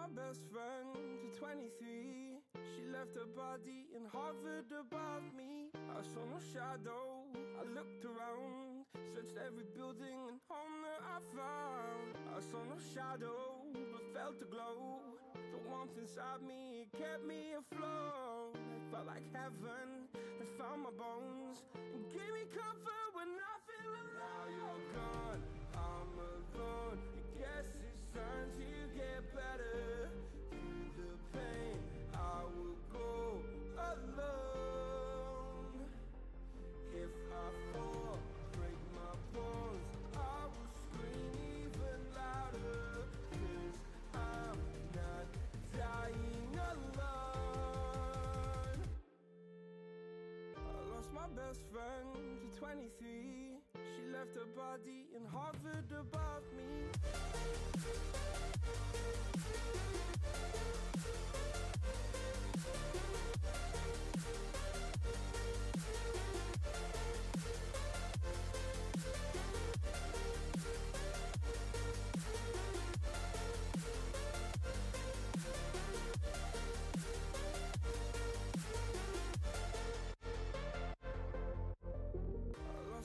my best friend to 23. She left her body and hovered above me. I saw no shadow, I looked around, searched every building and home that I found. I saw no shadow, but felt a glow. The warmth inside me, it kept me afloat. It felt like heaven had found my bones and gave me comfort when I feel alone. Now you're gone, I'm alone. I guess it's time to get better. Through the pain, I will go alone. If I fall, break my bones, I will scream even louder. 'Cause I'm not dying alone. I lost my best friend to 23. She left her body and hovered above me.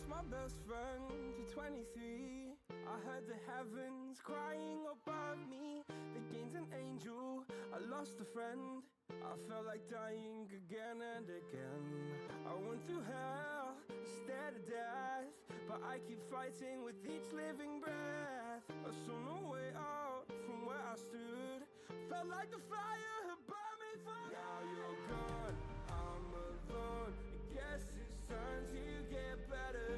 My best friend to 23. I heard the heavens crying above me. They gained an angel, I lost a friend. I felt like dying again and again. I went through hell, stared at death, but I keep fighting with each living breath. I saw no way out from where I stood. Felt like the fire had burned me for good. Now you're gone, I'm alone. I guess it's time to get better.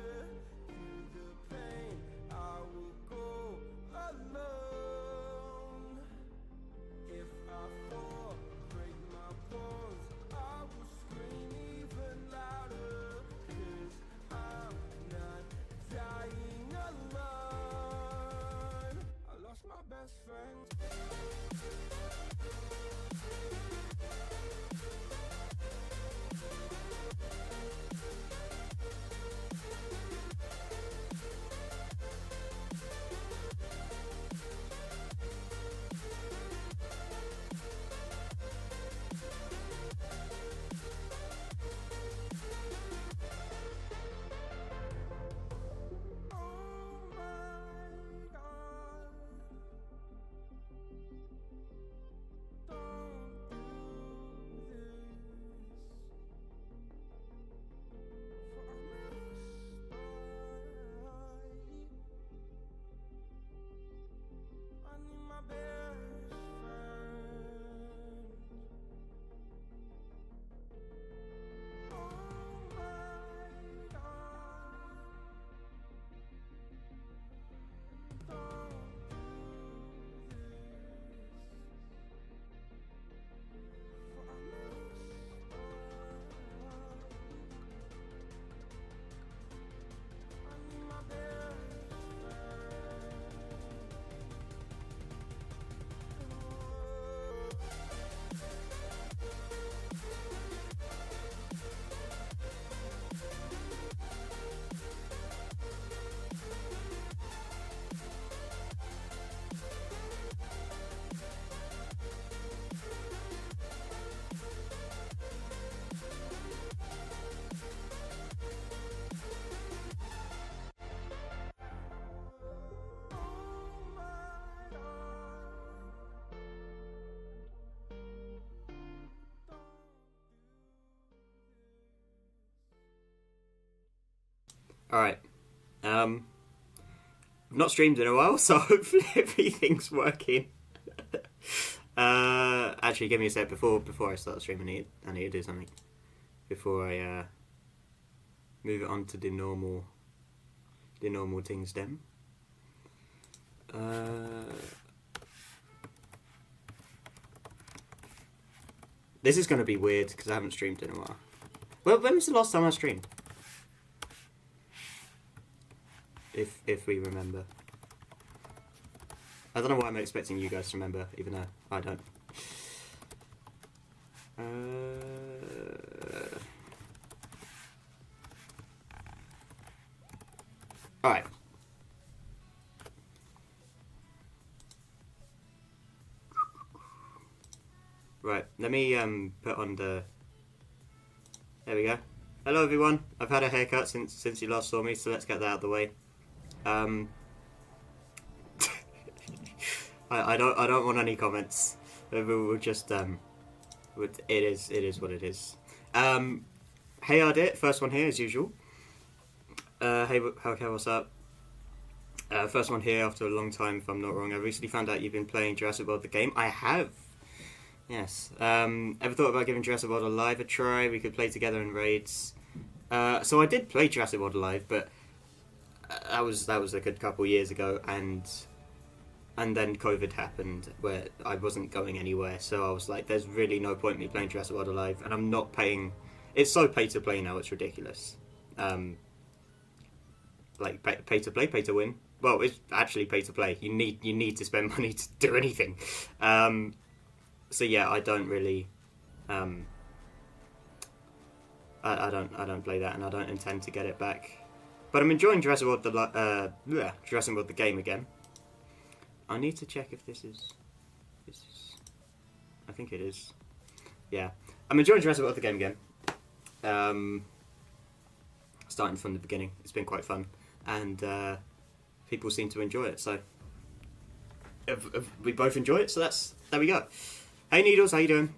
Through the pain, I will go alone. If I fall, break my bones, I will scream even louder. 'Cause I'm not dying alone. I lost my best friend. Alright. Not streamed in a while, so hopefully everything's working. Actually, give me a sec before I start streaming. I need to do something before I move it on to the normal things then. This is going to be weird because I haven't streamed in a while. Well, when was the last time I streamed? If we remember. I don't know why I'm expecting you guys to remember, even though I don't. Alright. Right, let me put on the... There we go. Hello everyone, I've had a haircut since you last saw me, so let's get that out of the way. I don't want any comments. We'll just it is what it is. Hey Ardit, first one here as usual. Hey, what's up? First one here after a long time, if I'm not wrong. I recently found out you've been playing Jurassic World the game. I have. Yes. Ever thought about giving Jurassic World Alive a try? We could play together in raids. So I did play Jurassic World Alive, but that was a good couple years ago, and then COVID happened, where I wasn't going anywhere. So I was like, "There's really no point in me playing Jurassic World Alive," and I'm not paying. It's so pay to play now; it's ridiculous. Like pay to play, pay to win. Well, it's actually pay to play. You need to spend money to do anything. So yeah, I don't really. I don't play that, and I don't intend to get it back. But I'm enjoying Jurassic World Jurassic World the game again. I need to check if this is. I think it is. Yeah, I'm enjoying Jurassic World the game again. Starting from the beginning, it's been quite fun, and people seem to enjoy it. So we both enjoy it. So there we go. Hey Needles, how you doing?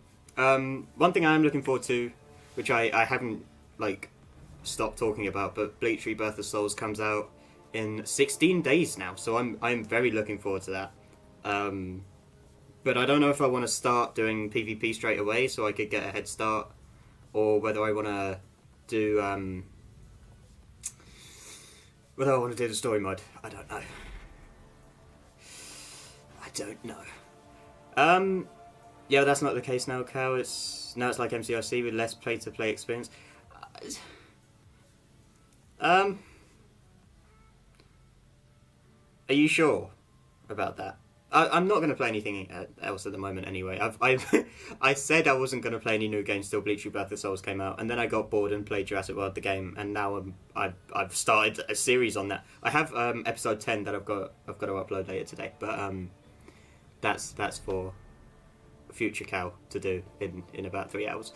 One thing I am looking forward to, which I haven't stopped talking about, but Bleach Rebirth of Souls comes out in 16 days now, so I'm very looking forward to that. But I don't know if I want to start doing PvP straight away so I could get a head start, or whether I want to do the story mode. I don't know. Yeah, that's not the case now, Cal. Now it's like MCRC with less play-to-play experience. Are you sure about that? I'm not going to play anything else at the moment anyway. I said I wasn't going to play any new games till Bleach Rebirth of Souls came out, and then I got bored and played Jurassic World the game, and now I've started a series on that. I have episode 10 that I've got to upload later today, but that's for future Cal to do in about 3 hours.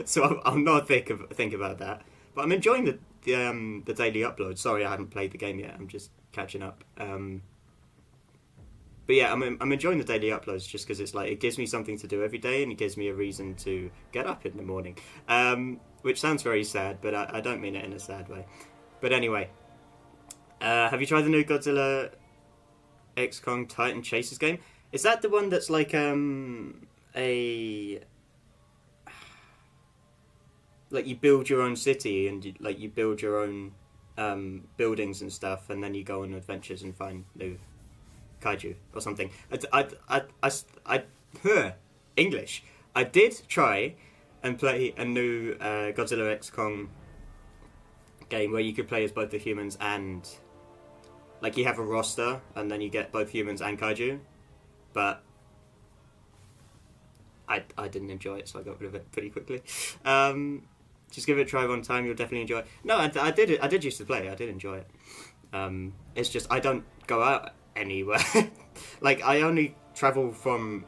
So I'll not think about that. But I'm enjoying the daily upload. Sorry, I haven't played the game yet. I'm just catching up. But yeah, I'm enjoying the daily uploads just because it's like it gives me something to do every day, and it gives me a reason to get up in the morning. Which sounds very sad, but I don't mean it in a sad way. But anyway, have you tried the new Godzilla X Kong Titan Chasers game? Is that the one that's like like you build your own city and you build your own buildings and stuff, and then you go on adventures and find new kaiju or something? English. I did try and play a new Godzilla X Kong game where you could play as both the humans and you have a roster, and then you get both humans and kaiju. But I didn't enjoy it, so I got rid of it pretty quickly. Just give it a try one time, you'll definitely enjoy it. No, I did used to play. I did enjoy it. It's just I don't go out anywhere. I only travel from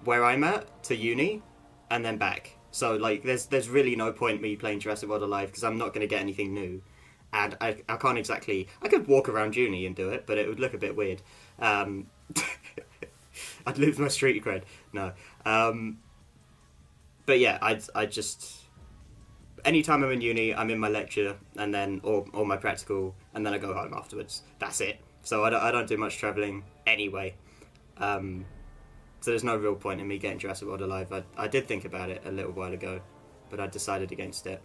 where I'm at to uni and then back. So there's really no point me playing Jurassic World Alive because I'm not going to get anything new. And I can't exactly... I could walk around uni and do it, but it would look a bit weird. I'd lose my street cred. No. But yeah, I just... Anytime I'm in uni, I'm in my lecture, and then or my practical, and then I go home afterwards. That's it. So I don't do much travelling anyway. So there's no real point in me getting Jurassic World Alive. I did think about it a little while ago, but I decided against it.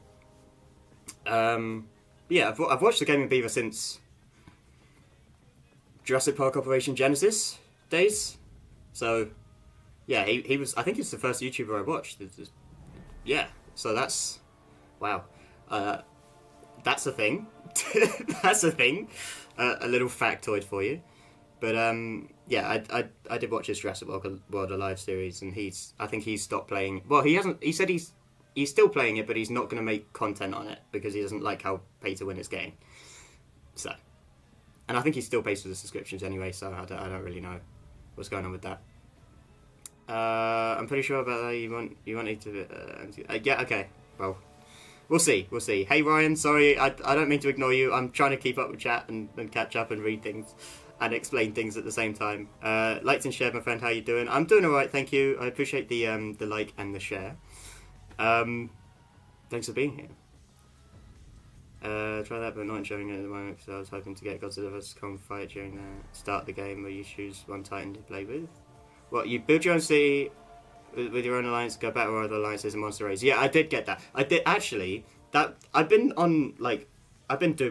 Yeah, I've watched the Gaming Beaver since Jurassic Park Operation Genesis days. So, yeah, he was... I think he's the first YouTuber I watched. Yeah, so that's... Wow. That's a thing. That's a thing. A little factoid for you. But, yeah, I did watch his Jurassic World Alive series, and I think he's stopped playing... Well, he hasn't... He said he's still playing it, but he's not going to make content on it, because he doesn't like how pay-to-win it's getting. So... And I think he still pays for the subscriptions anyway, so I don't really know what's going on with that. I'm pretty sure about that. You wanted to. Yeah. Okay. Well, we'll see. We'll see. Hey Ryan, sorry, I don't mean to ignore you. I'm trying to keep up with chat and catch up and read things and explain things at the same time. Liked and shared, my friend. How you doing? I'm doing all right, thank you. I appreciate the like and the share. Thanks for being here. Try that, but not enjoying it at the moment because I was hoping to get Godzilla vs. Kong fight during the start of the game where you choose one Titan to play with. What, you build your own city with your own alliance, go battle with other alliances and monster raids. Yeah, I did get that. I did actually. That I've been doom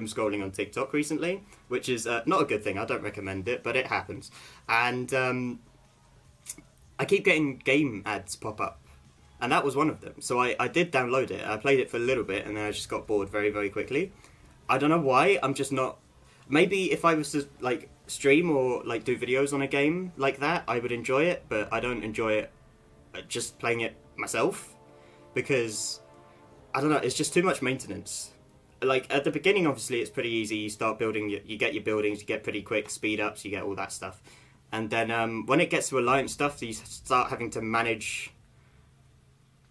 scrolling on TikTok recently, which is not a good thing. I don't recommend it, but it happens. And I keep getting game ads pop up. And that was one of them. So I did download it. I played it for a little bit and then I just got bored very, very quickly. I don't know why. I'm just not... Maybe if I was to like stream or like do videos on a game like that, I would enjoy it. But I don't enjoy it just playing it myself. Because, I don't know, it's just too much maintenance. Like at the beginning, obviously, it's pretty easy. You start building, you get your buildings, you get pretty quick speed ups, you get all that stuff. And then when it gets to alliance stuff, you start having to manage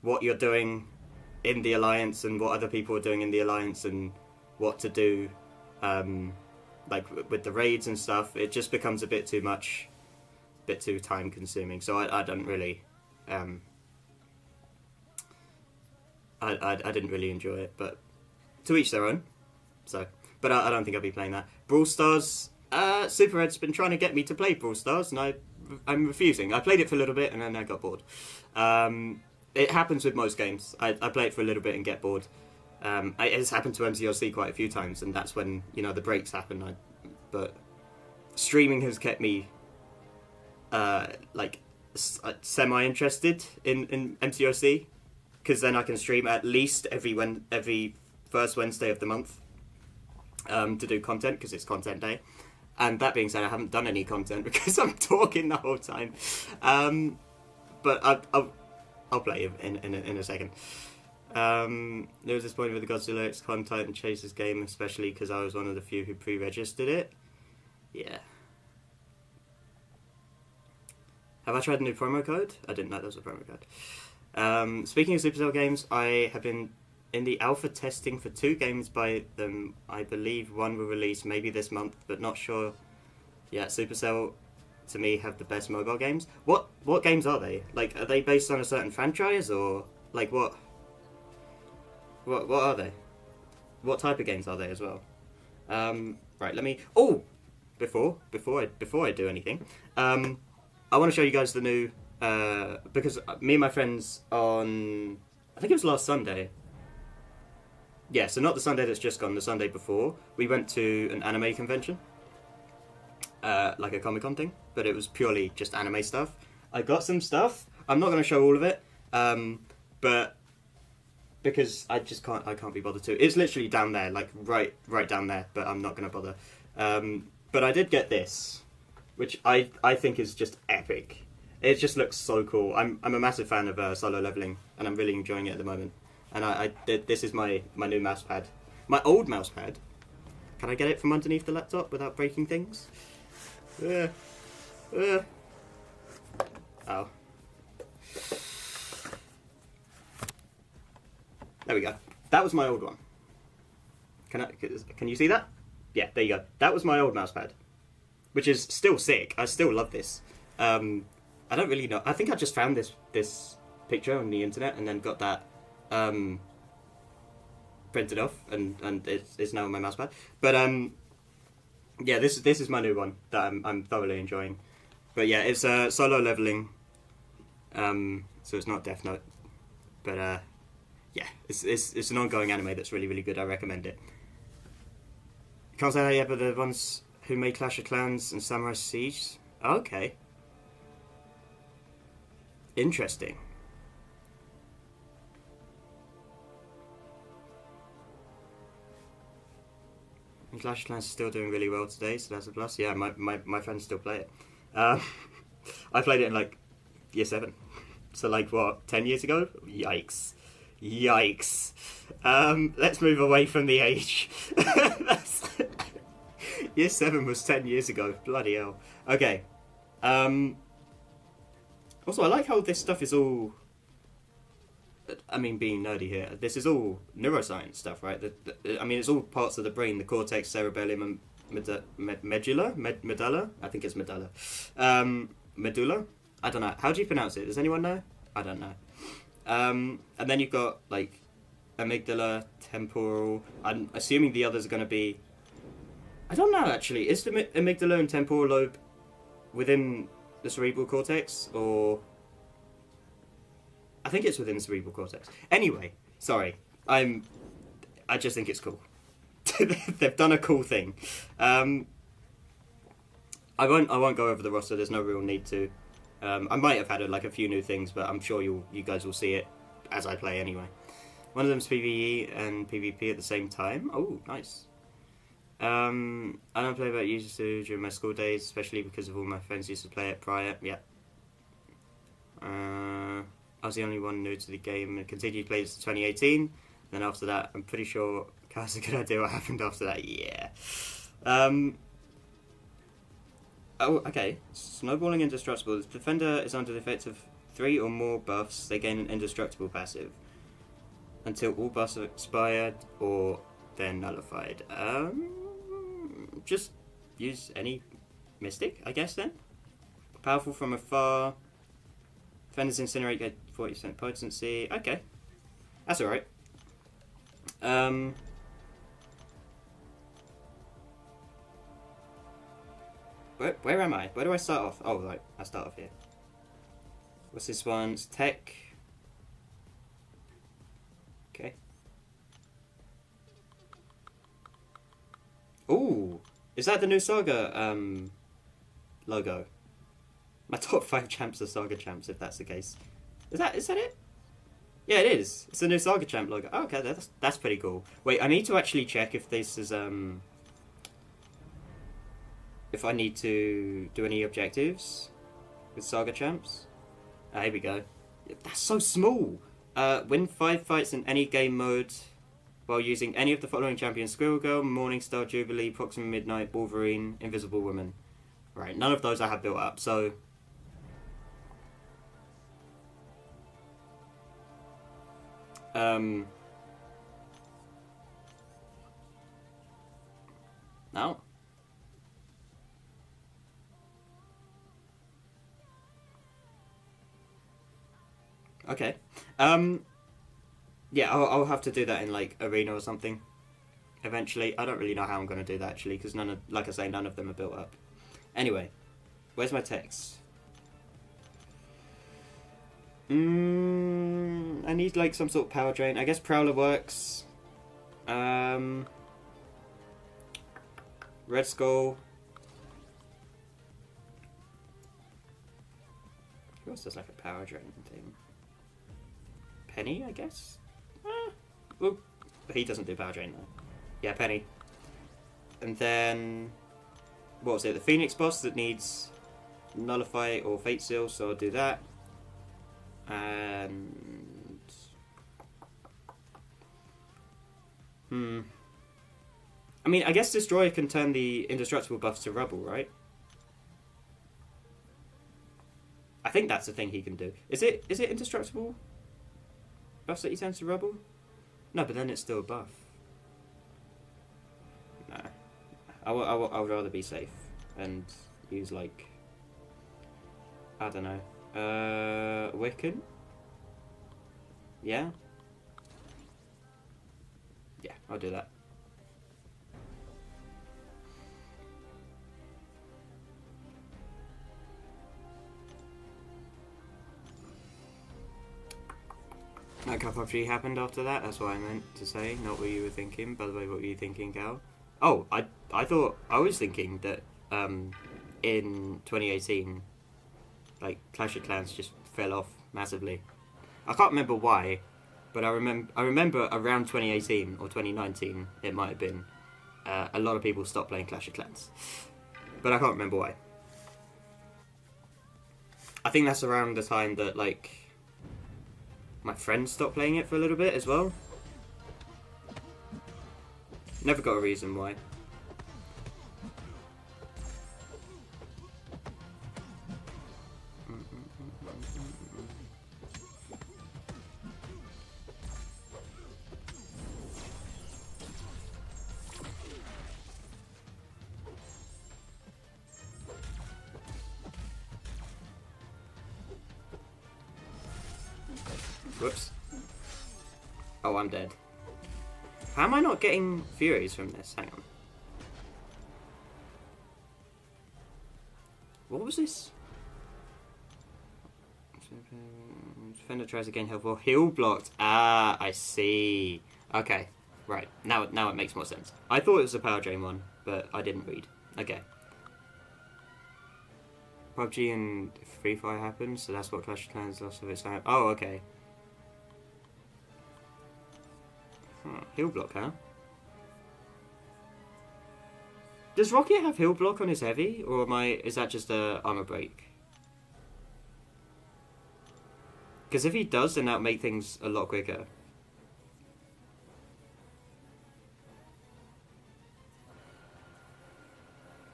what you're doing in the alliance and what other people are doing in the alliance and what to do like with the raids and stuff. It just becomes a bit too much, a bit too time consuming, so I don't really I didn't really enjoy it, but to each their own. So, but I don't think I'll be playing that. Brawl Stars, Super Red's been trying to get me to play Brawl Stars and I'm refusing. I played it for a little bit and then I got bored. It happens with most games. I play it for a little bit and get bored. It's happened to MCLC quite a few times, and that's when the breaks happen. But streaming has kept me semi-interested in MCLC, because then I can stream at least every first Wednesday of the month to do content, because it's content day. And that being said, I haven't done any content because I'm talking the whole time. But I'll play in a second. There was this point with the Godzilla X Con Titan Chasers game, especially because I was one of the few who pre-registered it. Yeah. Have I tried the new promo code? I didn't know there was a promo code. Speaking of Supercell games, I have been in the alpha testing for 2 games by them. I believe one will release maybe this month, but not sure. Yeah, Supercell, to me, have the best mobile games. What games are they? Like, are they based on a certain franchise, or like what are they? What type of games are they as well? Right, let me. Oh, before I do anything, I want to show you guys the new. Because me and my friends on, I think it was last Sunday. Yeah, so not the Sunday that's just gone, the Sunday before, we went to an anime convention. Like a Comic-Con thing, but it was purely just anime stuff. I got some stuff. I'm not going to show all of it, but because I can't be bothered to. It's literally down there, like right down there, but I'm not going to bother. But I did get this, which I think is just epic. It just looks so cool. I'm a massive fan of solo leveling, and I'm really enjoying it at the moment. And this is my new mouse pad. My old mouse pad. Can I get it from underneath the laptop without breaking things? Oh. There we go. That was my old one. Can you see that? Yeah, there you go. That was my old mouse pad, which is still sick. I still love this. I don't really know. I think I just found this picture on the internet and then got that printed off, and it's now on my mousepad. But yeah, this is my new one that I'm thoroughly enjoying. But yeah, it's solo leveling, so it's not Death Note. But yeah, it's an ongoing anime that's really, really good. I recommend it. Can't say that yet, but the ones who made Clash of Clans and Samurai Siege. Okay. Interesting. And Clash of Clans is still doing really well today, so that's a plus. Yeah, my friends still play it. I played it in like year 7. So like what, 10 years ago? Yikes. Let's move away from the age. Year 7 was 10 years ago. Bloody hell. Okay. Also, I like how this stuff is all... I mean, being nerdy here, this is all neuroscience stuff, right? I mean, it's all parts of the brain, the cortex, cerebellum, and medulla? I think it's medulla. Medulla? I don't know. How do you pronounce it? Does anyone know? I don't know. And then you've got, like, amygdala, temporal. I'm assuming the others are going to be... I don't know, actually. Is the amygdala and temporal lobe within the cerebral cortex, or... I think it's within the cerebral cortex. Anyway, sorry. I just think it's cool. They've done a cool thing. I won't go over the roster. There's no real need to. I might have added like a few new things, but I'm sure you guys will see it as I play anyway. One of them's PvE and PvP at the same time. Oh, nice. I don't play about used to during my school days, especially because of all my friends used to play it prior. Yeah. I was the only one new to the game and continued to play this in 2018. Then after that, I'm pretty sure has a good idea what happened after that. Yeah. Oh, okay. Snowballing Indestructible. The defender is under the effect of 3 or more buffs. They gain an Indestructible passive until all buffs are expired or they're nullified. Just use any Mystic, I guess, then. Powerful from afar. Defenders Incinerate get 40% potency. Okay. That's alright. Where am I? Where do I start off? Oh, right. I start off here. What's this one's? Tech. Okay. Ooh. Is that the new Saga logo? My top 5 champs are Saga champs, if that's the case. Is that it? Yeah, it is. It's the new Saga champ logo. Oh, okay, that's pretty cool. Wait, I need to actually check if this is if I need to do any objectives with Saga champs. Here we go. That's so small. Win 5 fights in any game mode while using any of the following champions: Squirrel Girl, Morningstar, Jubilee, Proxima Midnight, Wolverine, Invisible Woman. Right, none of those I have built up, so... No. Okay. Yeah, I'll have to do that in like arena or something eventually. I don't really know how I'm going to do that actually, because like I say, none of them are built up. Anyway, where's my text? I need like some sort of power drain. I guess Prowler works. Red Skull. Who else does like a power drain thing? Penny, I guess? Well, he doesn't do power drain though. Yeah, Penny. And then... what was it? The Phoenix boss that needs Nullify or Fate Seal, so I'll do that. And... I mean, I guess Destroyer can turn the indestructible buffs to rubble, right? I think that's the thing he can do. Is it indestructible buffs that he turns to rubble? No, but then it's still a buff. Nah. I would rather be safe and use, like... I don't know. Wiccan? Yeah? Yeah, I'll do that. That cup PUBG happened after that, that's what I meant to say, not what you were thinking. By the way, what were you thinking, Cal? Oh, I was thinking that in 2018, like, Clash of Clans just fell off massively. I can't remember why, but I remember around 2018 or 2019, it might have been, a lot of people stopped playing Clash of Clans. But I can't remember why. I think that's around the time that, like, my friends stopped playing it for a little bit as well. Never got a reason why. Whoops. Oh, I'm dead. How am I not getting Furies from this? Hang on. What was this? Defender tries to gain health while heal blocked. Ah, I see. Okay, right. Now it makes more sense. I thought it was a power drain one, but I didn't read. Okay. PUBG and Free Fire happens, so that's what Clash of Clans lost of its time. Oh, okay. Heal block, huh? Does Rocket have heal block on his heavy, or is that just a armor break? Because if he does, then that'll make things a lot quicker.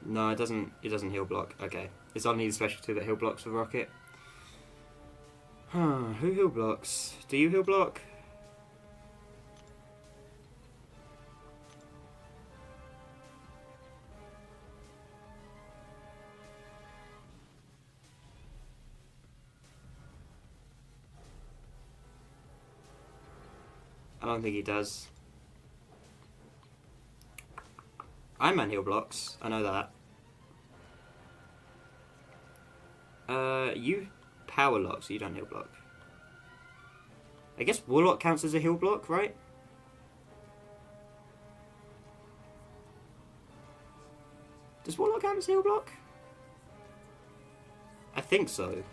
No, it doesn't. It doesn't heal block. Okay, it's only the specialty that heal blocks for Rocket. Who heal blocks? Do you heal block? I don't think he does. Iron Man heal blocks, I know that. You power lock, so you don't heal block. I guess Warlock counts as a heal block, right? Does Warlock count as a heal block? I think so.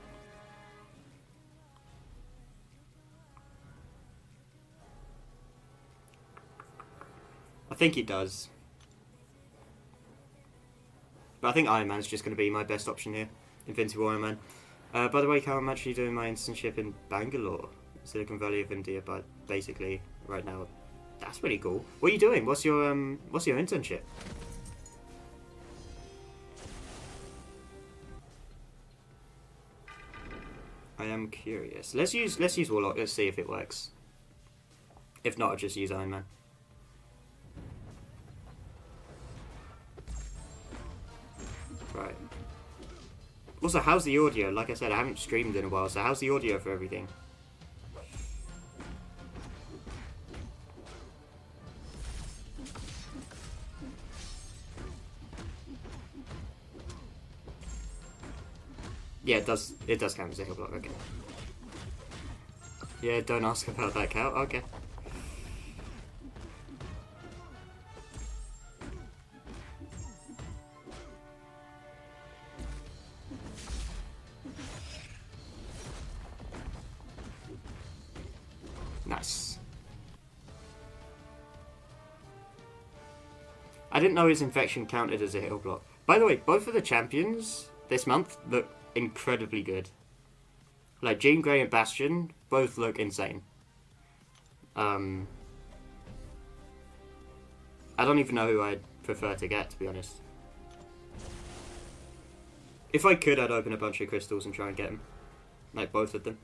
I think it does. But I think Iron Man's just going to be my best option here. Invincible Iron Man. By the way, Cal, I'm actually doing my internship in Bangalore, Silicon Valley of India, but basically right now. That's pretty cool. What are you doing? What's your internship? I am curious. Let's use Warlock. Let's see if it works. If not, I'll just use Iron Man. Right. Also, how's the audio? Like I said, I haven't streamed in a while, so how's the audio for everything? Yeah, it does count as a heal block, okay. Yeah, don't ask about that, Cal. Okay. Nice. I didn't know his infection counted as a heal block. By the way, both of the champions this month look incredibly good. Like Jean Grey and Bastion both look insane. I don't even know who I'd prefer to get, to be honest. If I could, I'd open a bunch of crystals and try and get them. Like both of them.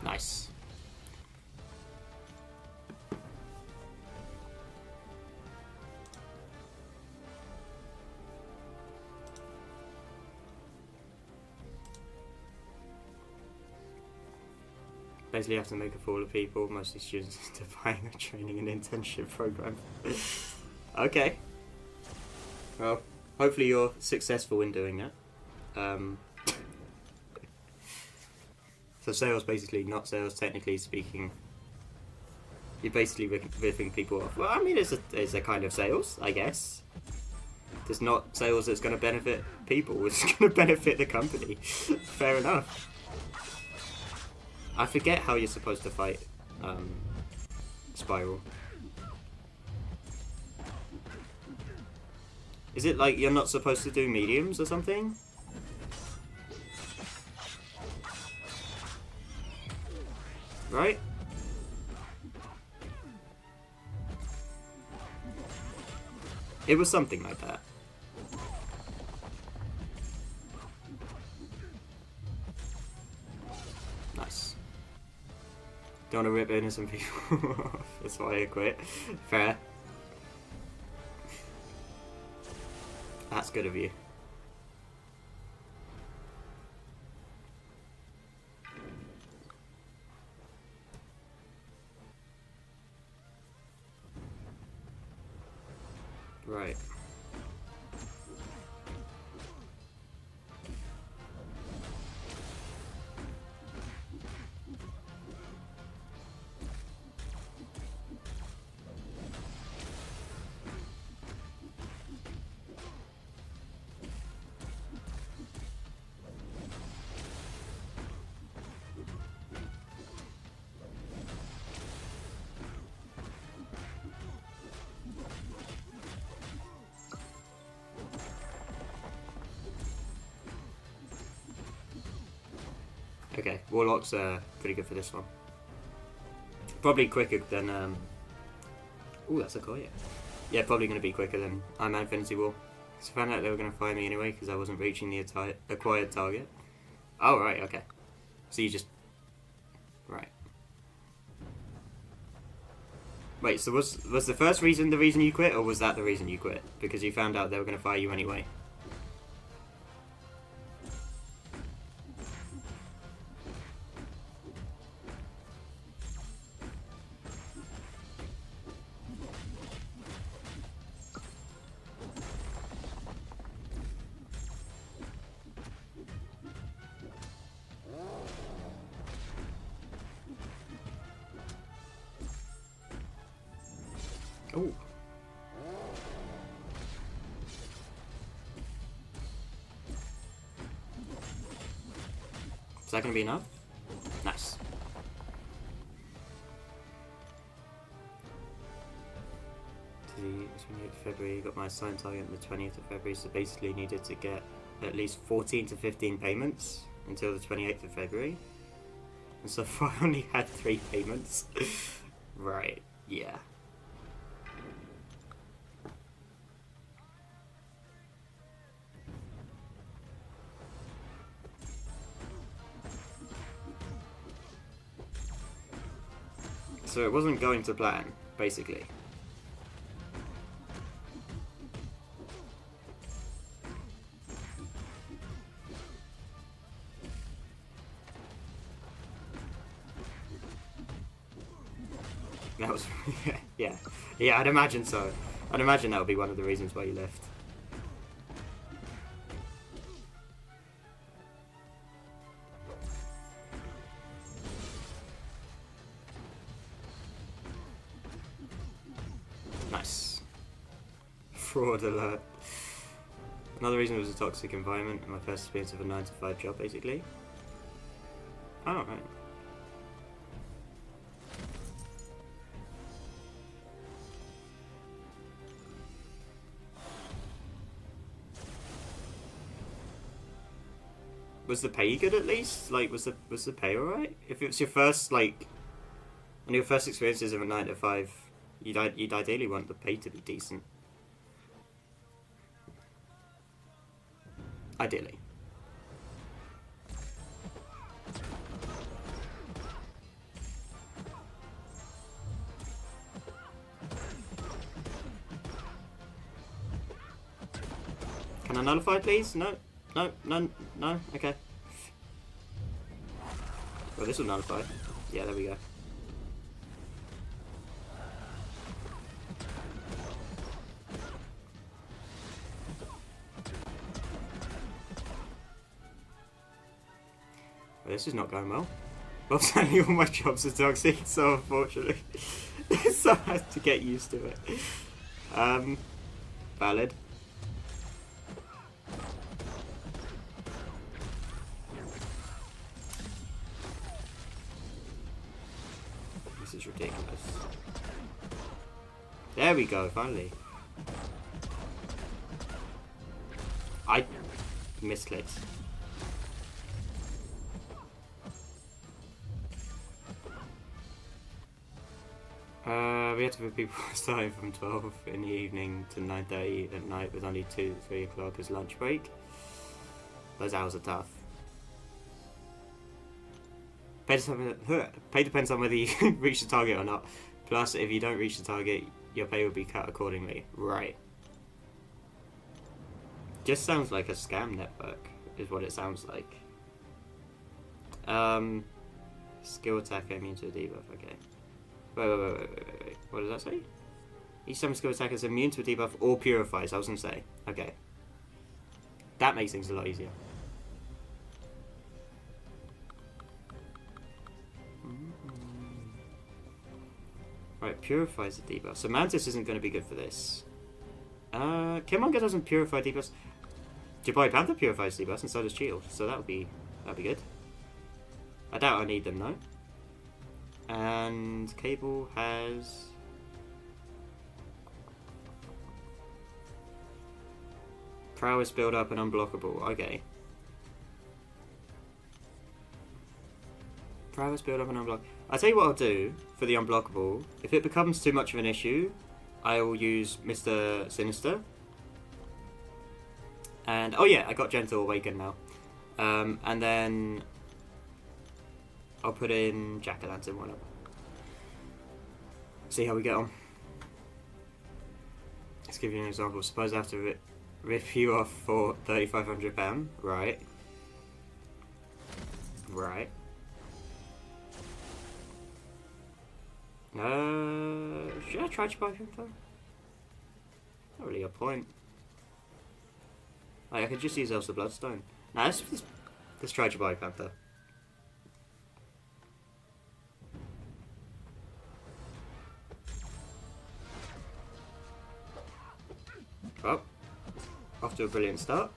Nice. Basically, you have to make a fool of people, mostly students, into buying a training and internship program. Okay. Well, hopefully you're successful in doing that. So sales, basically, not sales, technically speaking. You're basically ripping people off. Well, I mean, it's a kind of sales, I guess. It's not sales that's going to benefit people. It's going to benefit the company. Fair enough. I forget how you're supposed to fight Spiral. Is it like you're not supposed to do mediums or something? Right? It was something like that. Nice. Don't want to rip innocent people off. That's why I quit. Fair. That's good of you. Right. Okay, Warlock's pretty good for this one. Probably quicker than... Ooh, that's a call, yeah. Yeah, probably going to be quicker than I'm Infinity War. So I found out they were going to fire me anyway because I wasn't reaching the acquired target. Oh, right, okay. So you just... Right. Wait, so was the first reason the reason you quit, or was that the reason you quit? Because you found out they were going to fire you anyway? Oh. Is that going to be enough? Nice. To the 28th of February, got my assigned target on the 20th of February, so basically needed to get at least 14 to 15 payments until the 28th of February. And so far I only had 3 payments. Right, yeah. So it wasn't going to plan, basically. That was... yeah. Yeah, I'd imagine so. I'd imagine that would be one of the reasons why you left. Nice. Fraud alert. Another reason was a toxic environment and my first experience of a 9-to-5 job, basically. Oh, right. Was the pay good at least? Like, was the pay alright? If it was your first, like, one of your first experiences of a 9-to-5, you'd ideally want the pay to be decent. Ideally. Can I nullify, please? No. No, no, no, okay. Well, this will nullify. Yeah, there we go. Well, this is not going well. Well, sadly all my jobs are toxic, so unfortunately. So I have to get used to it. Valid. is ridiculous. There we go, finally. I misclicked. We had to put people starting from 12 in the evening to 9:30 at night with only 2-3 o'clock as lunch break. Those hours are tough. Pay depends on whether you reach the target or not. Plus, if you don't reach the target, your pay will be cut accordingly. Right. Just sounds like a scam network, is what it sounds like. Skill attack immune to a debuff, okay. Wait. What does that say? Each summon skill attack is immune to a debuff or purifies, I was going to say. Okay. That makes things a lot easier. Right, purifies the debuff. So Mantis isn't going to be good for this. Killmonger doesn't purify debuffs. Dubai Panther purifies debuffs and so does Shield. So that'd be good. I doubt I need them though. And Cable has prowess build up and unblockable. Okay. Prowess build up and unblock. I'll tell you what I'll do for the unblockable. If it becomes too much of an issue, I will use Mr. Sinister. And oh yeah, I got Gentle Awaken now. And then I'll put in Jack-o'-lantern one up. See how we get on. Let's give you an example. Suppose I have to rip you off for £3,500. Right. Right. Should I try to buy him though? Not really a point. Like, I could just use Elsa Bloodstone. Nah, let's try to buy Panther. Well, off to a brilliant start.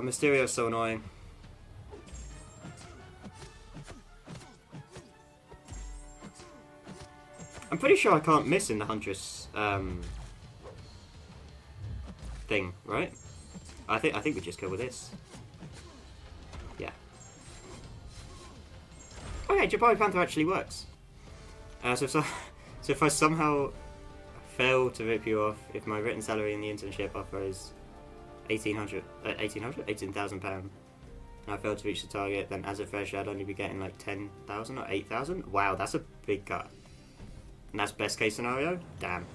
Mysterio's so annoying. I'm pretty sure I can't miss in the Huntress thing, right? I think we just go with this. Yeah. Okay, Jabari Panther actually works. So if I somehow fail to rip you off, if my written salary in the internship offer is £18,000, and I fail to reach the target, then as a fresher I'd only be getting like 10,000 or 8,000. Wow, that's a big cut. And that's best case scenario? Damn.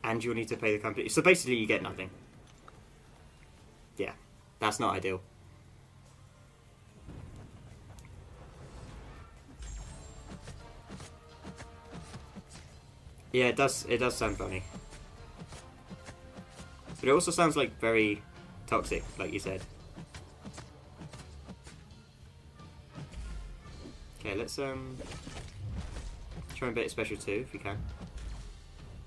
And you'll need to pay the company. So basically you get nothing. Yeah, that's not ideal. Yeah, it does sound funny. But it also sounds like very toxic, like you said. Okay, let's try and bait a special 2 if we can.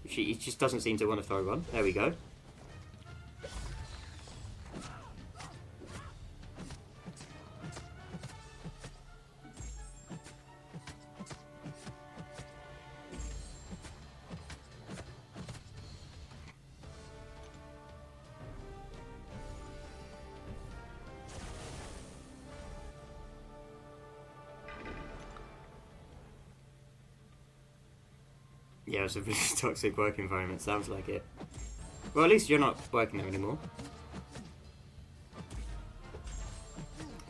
He just doesn't seem to want to throw one. There we go. Yeah, it's a really toxic work environment, sounds like it. Well, at least you're not working there anymore.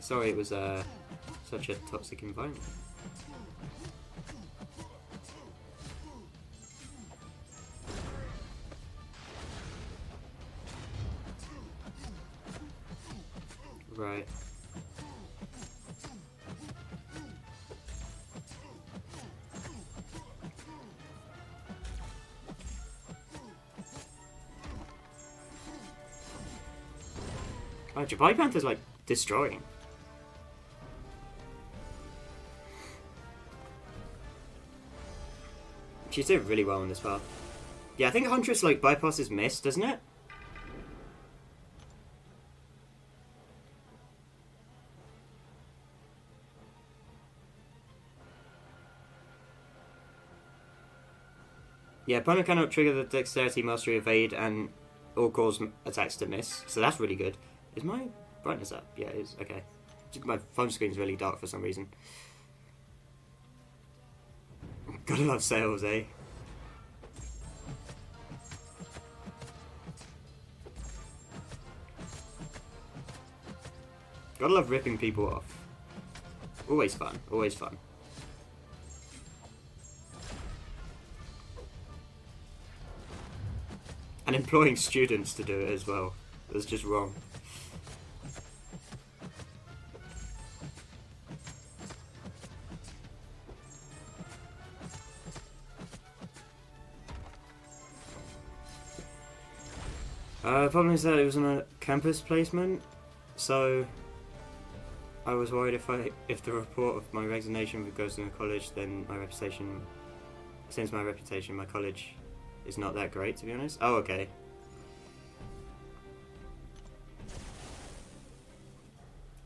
Sorry it was such a toxic environment. Right. Oh, Japai Panther's like destroying. She's doing really well on this path. Yeah, I think Huntress like bypasses Mist, doesn't it? Yeah, opponent cannot trigger the Dexterity, Mastery, Evade, and all cause attacks to miss. So that's really good. Is my brightness up? Yeah, it is. Okay. My phone screen's really dark for some reason. Gotta love sales, eh? Gotta love ripping people off. Always fun. Always fun. And employing students to do it as well. That's just wrong. The problem is that it was on a campus placement, so I was worried if the report of my resignation goes to the college, then my reputation, since my reputation, my college is not that great, to be honest. Oh, okay.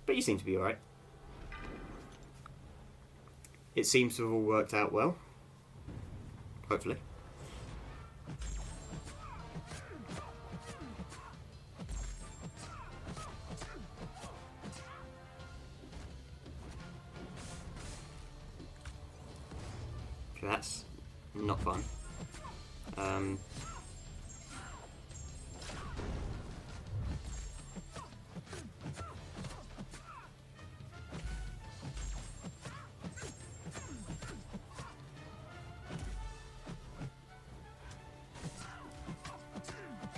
But you seem to be alright. It seems to have all worked out well. Hopefully. That's not fun.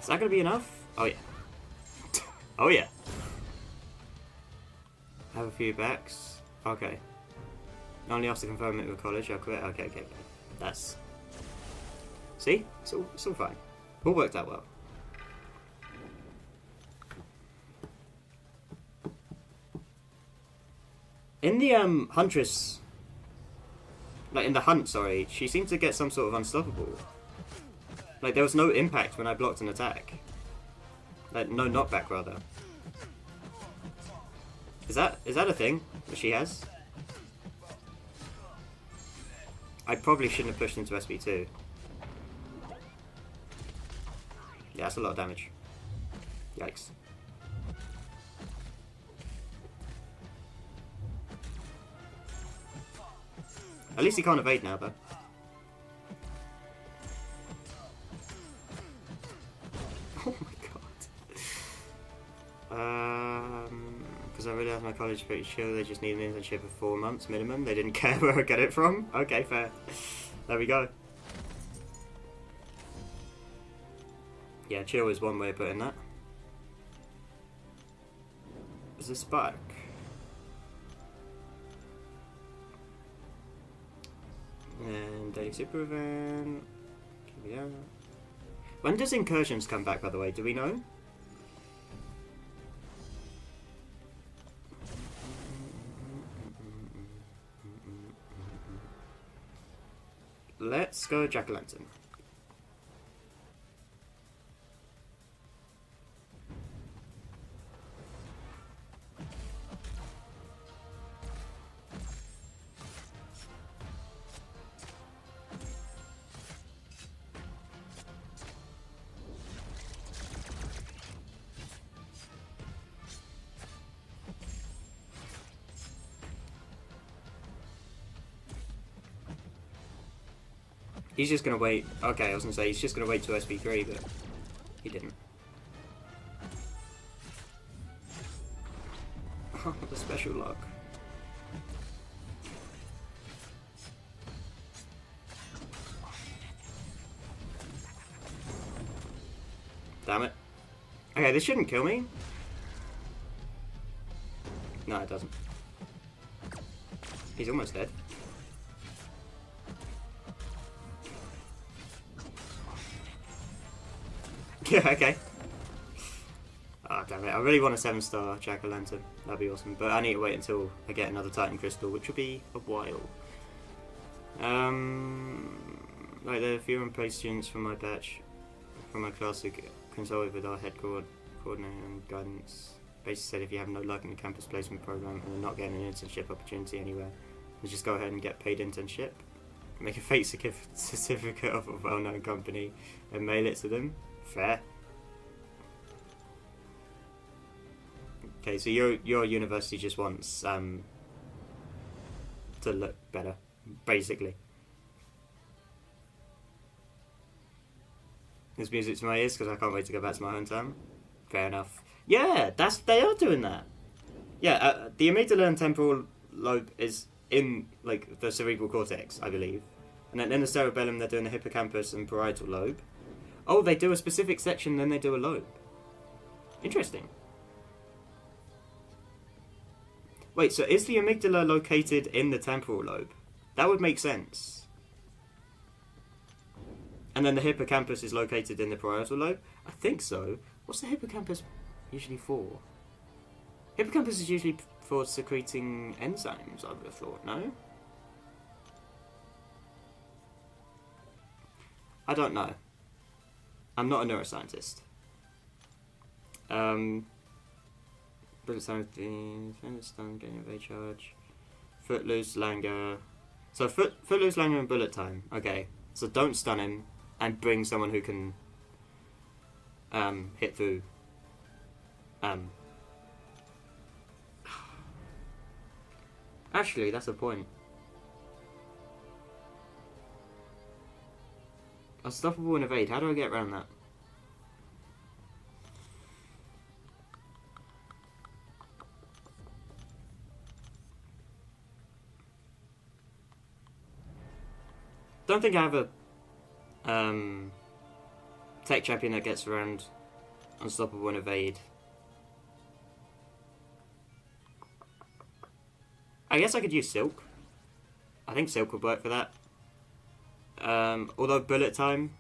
Is that gonna be enough? Oh yeah. Oh yeah. Have a few backs. Okay. Only has to confirm it with college. I'll quit. Okay. That's. See? It's all fine. All worked out well. In the Huntress, like in the hunt, sorry, she seemed to get some sort of unstoppable. Like there was no impact when I blocked an attack. Like no knockback rather. Is that a thing that she has? I probably shouldn't have pushed into SB2. Yeah, that's a lot of damage. Yikes. At least he can't evade now, though. Oh my god. Because I realised my college is pretty chill, they just need an internship of 4 months minimum. They didn't care where I get it from. Okay, fair. There we go. Yeah, chill is one way of putting that. There's a spark. And daily super event. Here we go. When does incursions come back, by the way? Do we know? Let's go Jack-o'-lantern. He's just gonna wait. Okay, I was gonna say he's just gonna wait till SB3, but he didn't. Oh, the special luck. Damn it. Okay, this shouldn't kill me. No, it doesn't. He's almost dead. Yeah, okay. Ah, oh, damn Okay, I really want a 7-star Jack-o'-lantern. That'd be awesome. But I need to wait until I get another Titan Crystal, which will be a while. Like there are few unpaid students from my batch, from my class who consulted with our head coordinator and guidance. Basically said if you have no luck in the campus placement program and are not getting an internship opportunity anywhere, then just go ahead and get paid internship. Make a fake certificate of a well-known company and mail it to them. Fair. Okay, so your university just wants to look better, basically. There's music to my ears because I can't wait to go back to my hometown. Fair enough. Yeah, they are doing that. Yeah, the amygdala and temporal lobe is in like the cerebral cortex, I believe, and then in the cerebellum they're doing the hippocampus and parietal lobe. Oh, they do a specific section, then they do a lobe. Interesting. Wait, so is the amygdala located in the temporal lobe? That would make sense. And then the hippocampus is located in the parietal lobe? I think so. What's the hippocampus usually for? Hippocampus is usually for secreting enzymes, I would have thought, no? I don't know. I'm not a neuroscientist. Bullet time, stun, getting a charge. Footloose, Langer. So Footloose, Langer, and bullet time. Okay. So don't stun him, and bring someone who can hit through. Actually, that's a point. Unstoppable and evade. How do I get around that? Don't think I have a tech champion that gets around unstoppable and evade. I guess I could use Silk. I think Silk would work for that. Although bullet time.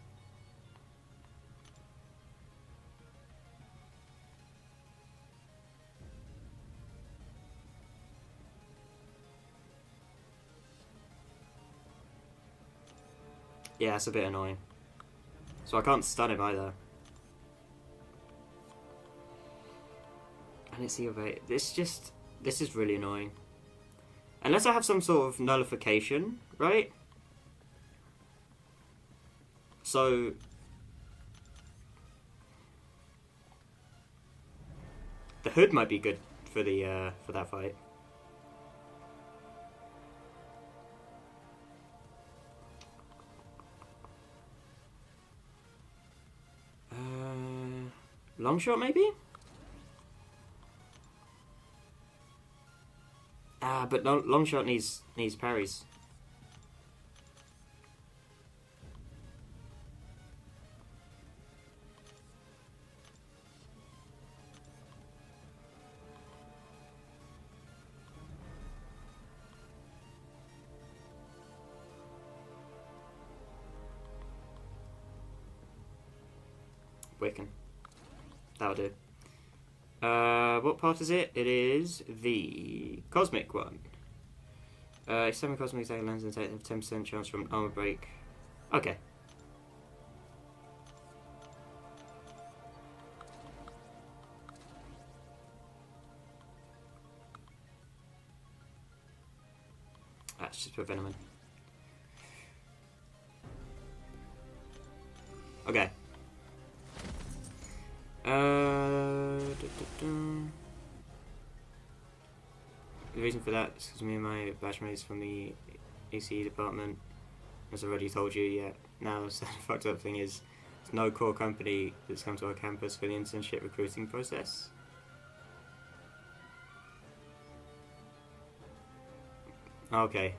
Yeah, it's a bit annoying. So I can't stun him either. And it's the evade. This is really annoying. Unless I have some sort of nullification, right? So the hood might be good for the for that fight. Long shot maybe? But long shot needs parries. Wiccan. That'll do. What part is it? It is the cosmic one. If 7 cosmic attack lands and take 10% chance from armor break. Okay. That's just put venom in. Okay. The reason for that is because me and my batchmates from the ECE department, as I already told you, now the fucked up thing is there's no core company that's come to our campus for the internship recruiting process. Okay.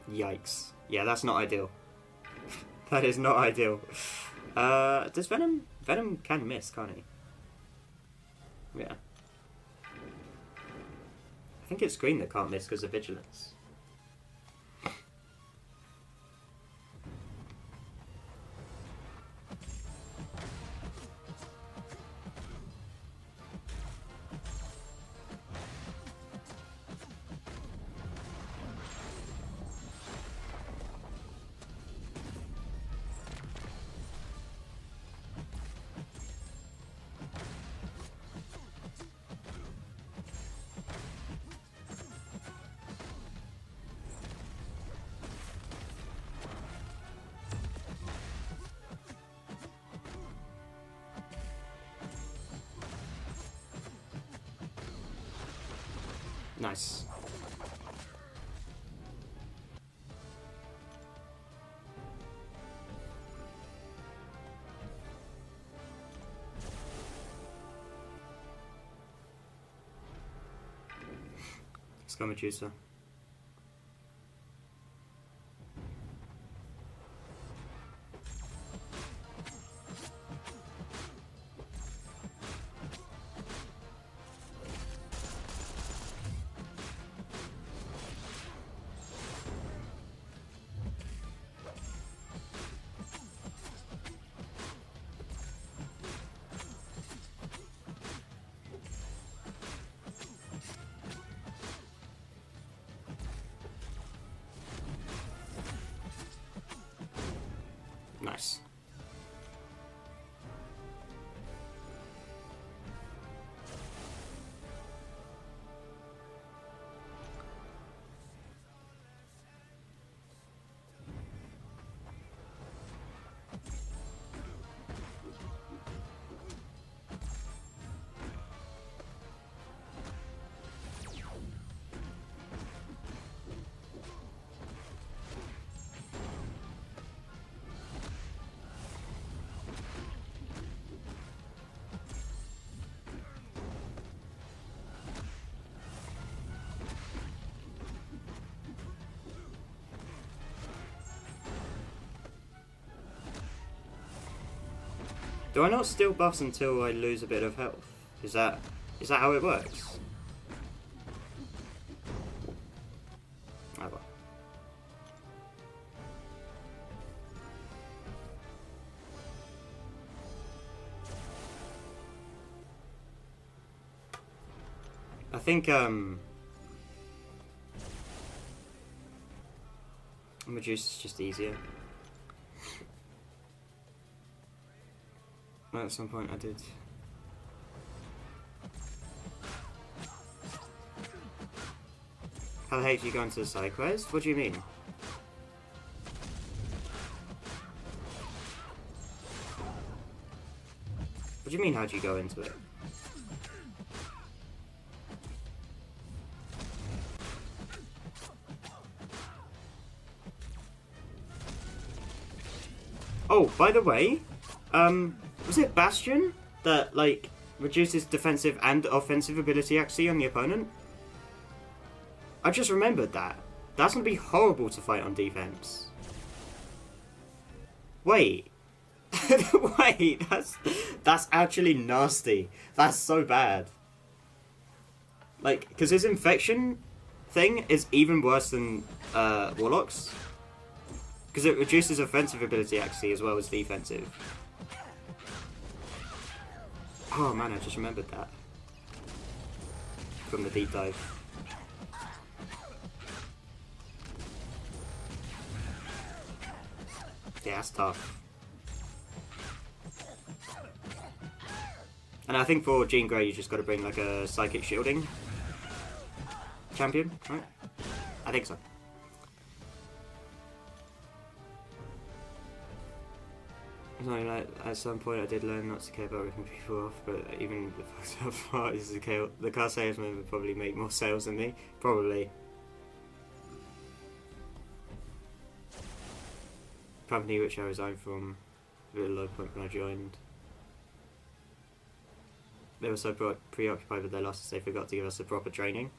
Yikes. Yeah, that's not ideal. That is not ideal. Does Venom can miss, can't he? Yeah. I think it's Green that can't miss because of vigilance. Nice. Let's go Medusa. Nice. Do I not steal buffs until I lose a bit of health? Is that how it works? Oh well. I think Medusa is just easier. At some point I did. How the heck do you go into the side quest? What do you mean? What do you mean, how do you go into it? Oh, by the way, was it Bastion that, like, reduces defensive and offensive ability actually on the opponent? I just remembered that. That's gonna be horrible to fight on defense. Wait. Wait, that's actually nasty. That's so bad. Like, because his infection thing is even worse than Warlock's. Because it reduces offensive ability actually as well as defensive. Oh man, I just remembered that from the deep dive. Yeah, that's tough. And I think for Jean Grey, you just got to bring like a psychic shielding champion, right? I think so. Like, at some point I did learn not to care about ripping people off, but even the fucked up part is the car salesman would probably make more sales than me. Probably. Company which I resigned from, a bit low point when I joined. They were so preoccupied with their losses they forgot to give us the proper training.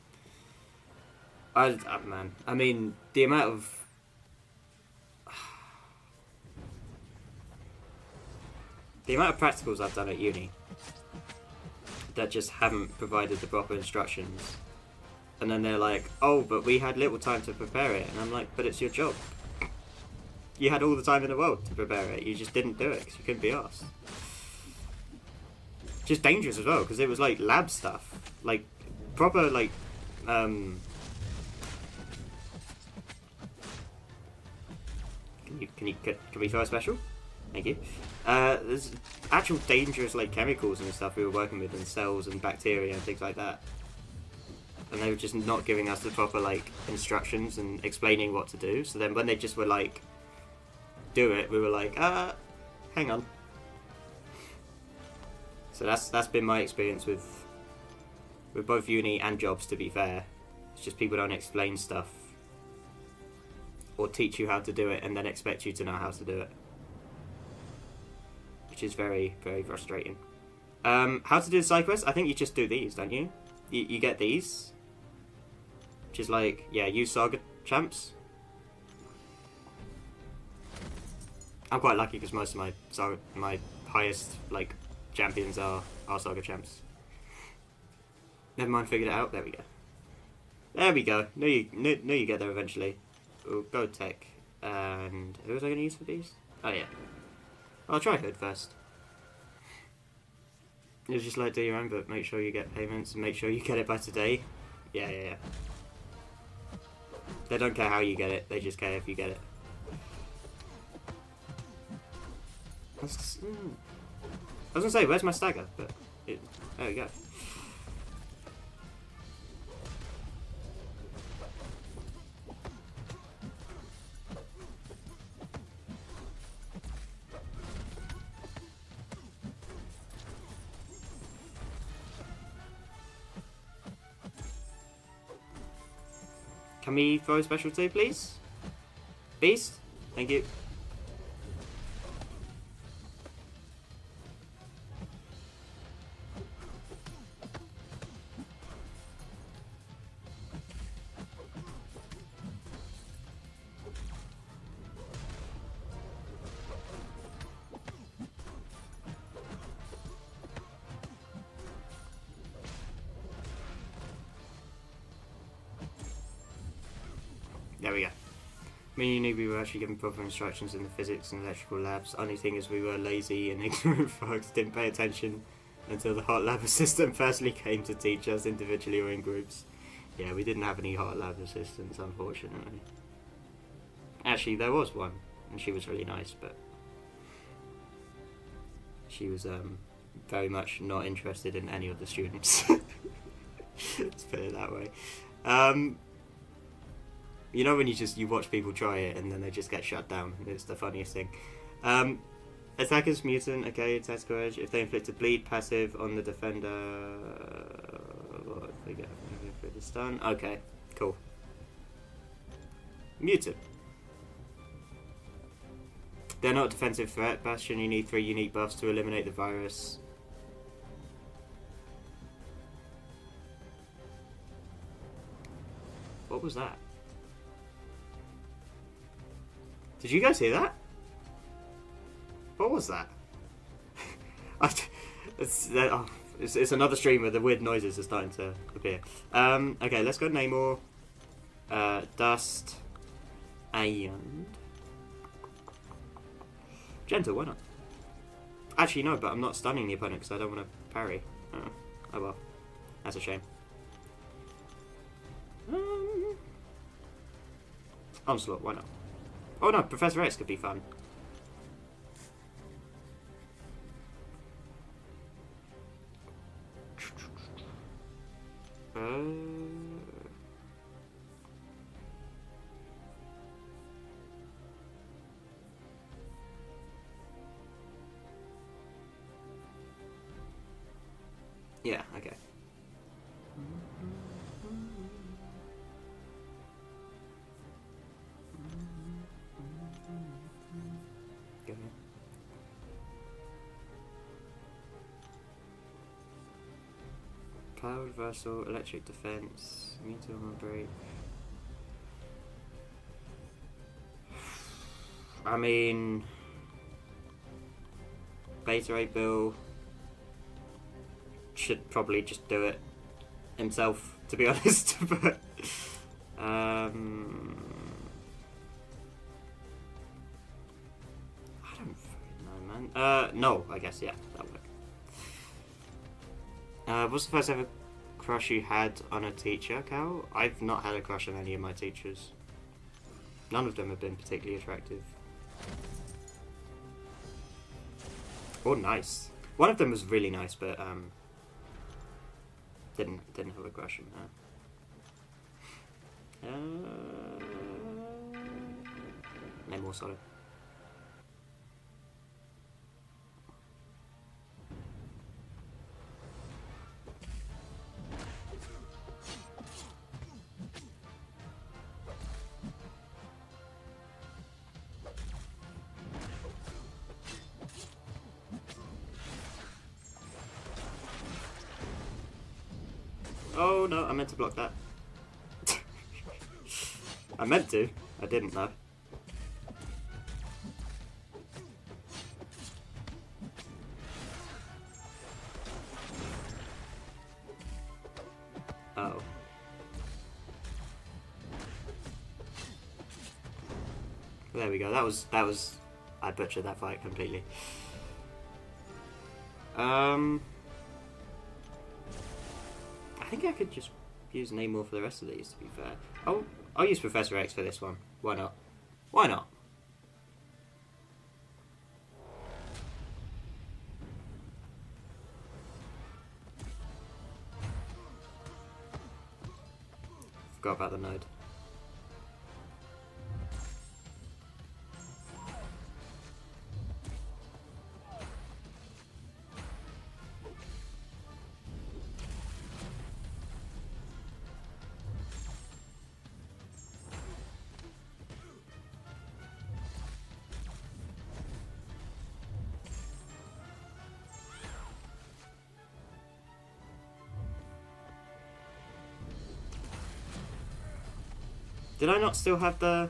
Man, I mean, the amount of practicals I've done at uni that just haven't provided the proper instructions, and then they're like, oh, but we had little time to prepare it, and I'm like, but it's your job. You had all the time in the world to prepare it, you just didn't do it because you couldn't be asked. Just dangerous as well, because it was like lab stuff, like proper like can we throw a special? Thank you. There's actual dangerous like chemicals and stuff we were working with, and cells and bacteria and things like that. And they were just not giving us the proper like instructions and explaining what to do. So then when they just were like, do it, we were like, hang on. So that's been my experience with both uni and jobs, to be fair. It's just people don't explain stuff or teach you how to do it and then expect you to know how to do it, which is very, very frustrating. How to do the side quests? I think you just do these, don't you? You get these, which is like, yeah, use Saga champs. I'm quite lucky because most of my highest like champions are Saga champs. Never mind, figured it out. There we go. There we go. Knew you get there eventually. We'll go tech. And who was I going to use for these? Oh yeah. I'll try Hood first. It's just like do your own, but make sure you get payments and make sure you get it by today. Yeah. They don't care how you get it. They just care if you get it. I was gonna say, where's my stagger? But there we go. Can we throw a specialty, please? Beast? Thank you. There we go. Me and you knew we were actually given proper instructions in the physics and electrical labs. Only thing is we were lazy and ignorant folks, didn't pay attention until the hot lab assistant personally came to teach us individually or in groups. Yeah, we didn't have any hot lab assistants, unfortunately. Actually, there was one, and she was really nice, but she was very much not interested in any of the students. Let's put it that way. You know when you watch people try it and then they just get shut down? It's the funniest thing. Attackers, mutant, okay, tactical edge. If they inflict a bleed passive on the defender... What if they get a stun? Okay, cool. Mutant. They're not a defensive threat. Bastion, you need 3 unique buffs to eliminate the virus. What was that? Did you guys hear that? What was that? It's another stream where the weird noises are starting to appear. Okay, let's go Namor. Dust. And... Gentle, why not? Actually, no, but I'm not stunning the opponent because I don't want to parry. Oh well. That's a shame. Onslaught, why not? Oh no, Professor X could be fun. Yeah, okay. Power reversal, electric defense, immune to armor break. I mean, Beta 8 Bill should probably just do it himself, to be honest. But I don't fucking know, man. No, I guess, yeah, that'll work. What's the first ever crush you had on a teacher, Cal? I've not had a crush on any of my teachers. None of them have been particularly attractive. Or nice. One of them was really nice, but didn't have a crush on her. No more solid. Oh no, I meant to block that. I meant to. I didn't though. Oh. There we go. That was. I butchered that fight completely. I think I could just use Namor for the rest of these, to be fair. Oh, I'll use Professor X for this one. Why not? Why not? Forgot about the node. Did I not still have the...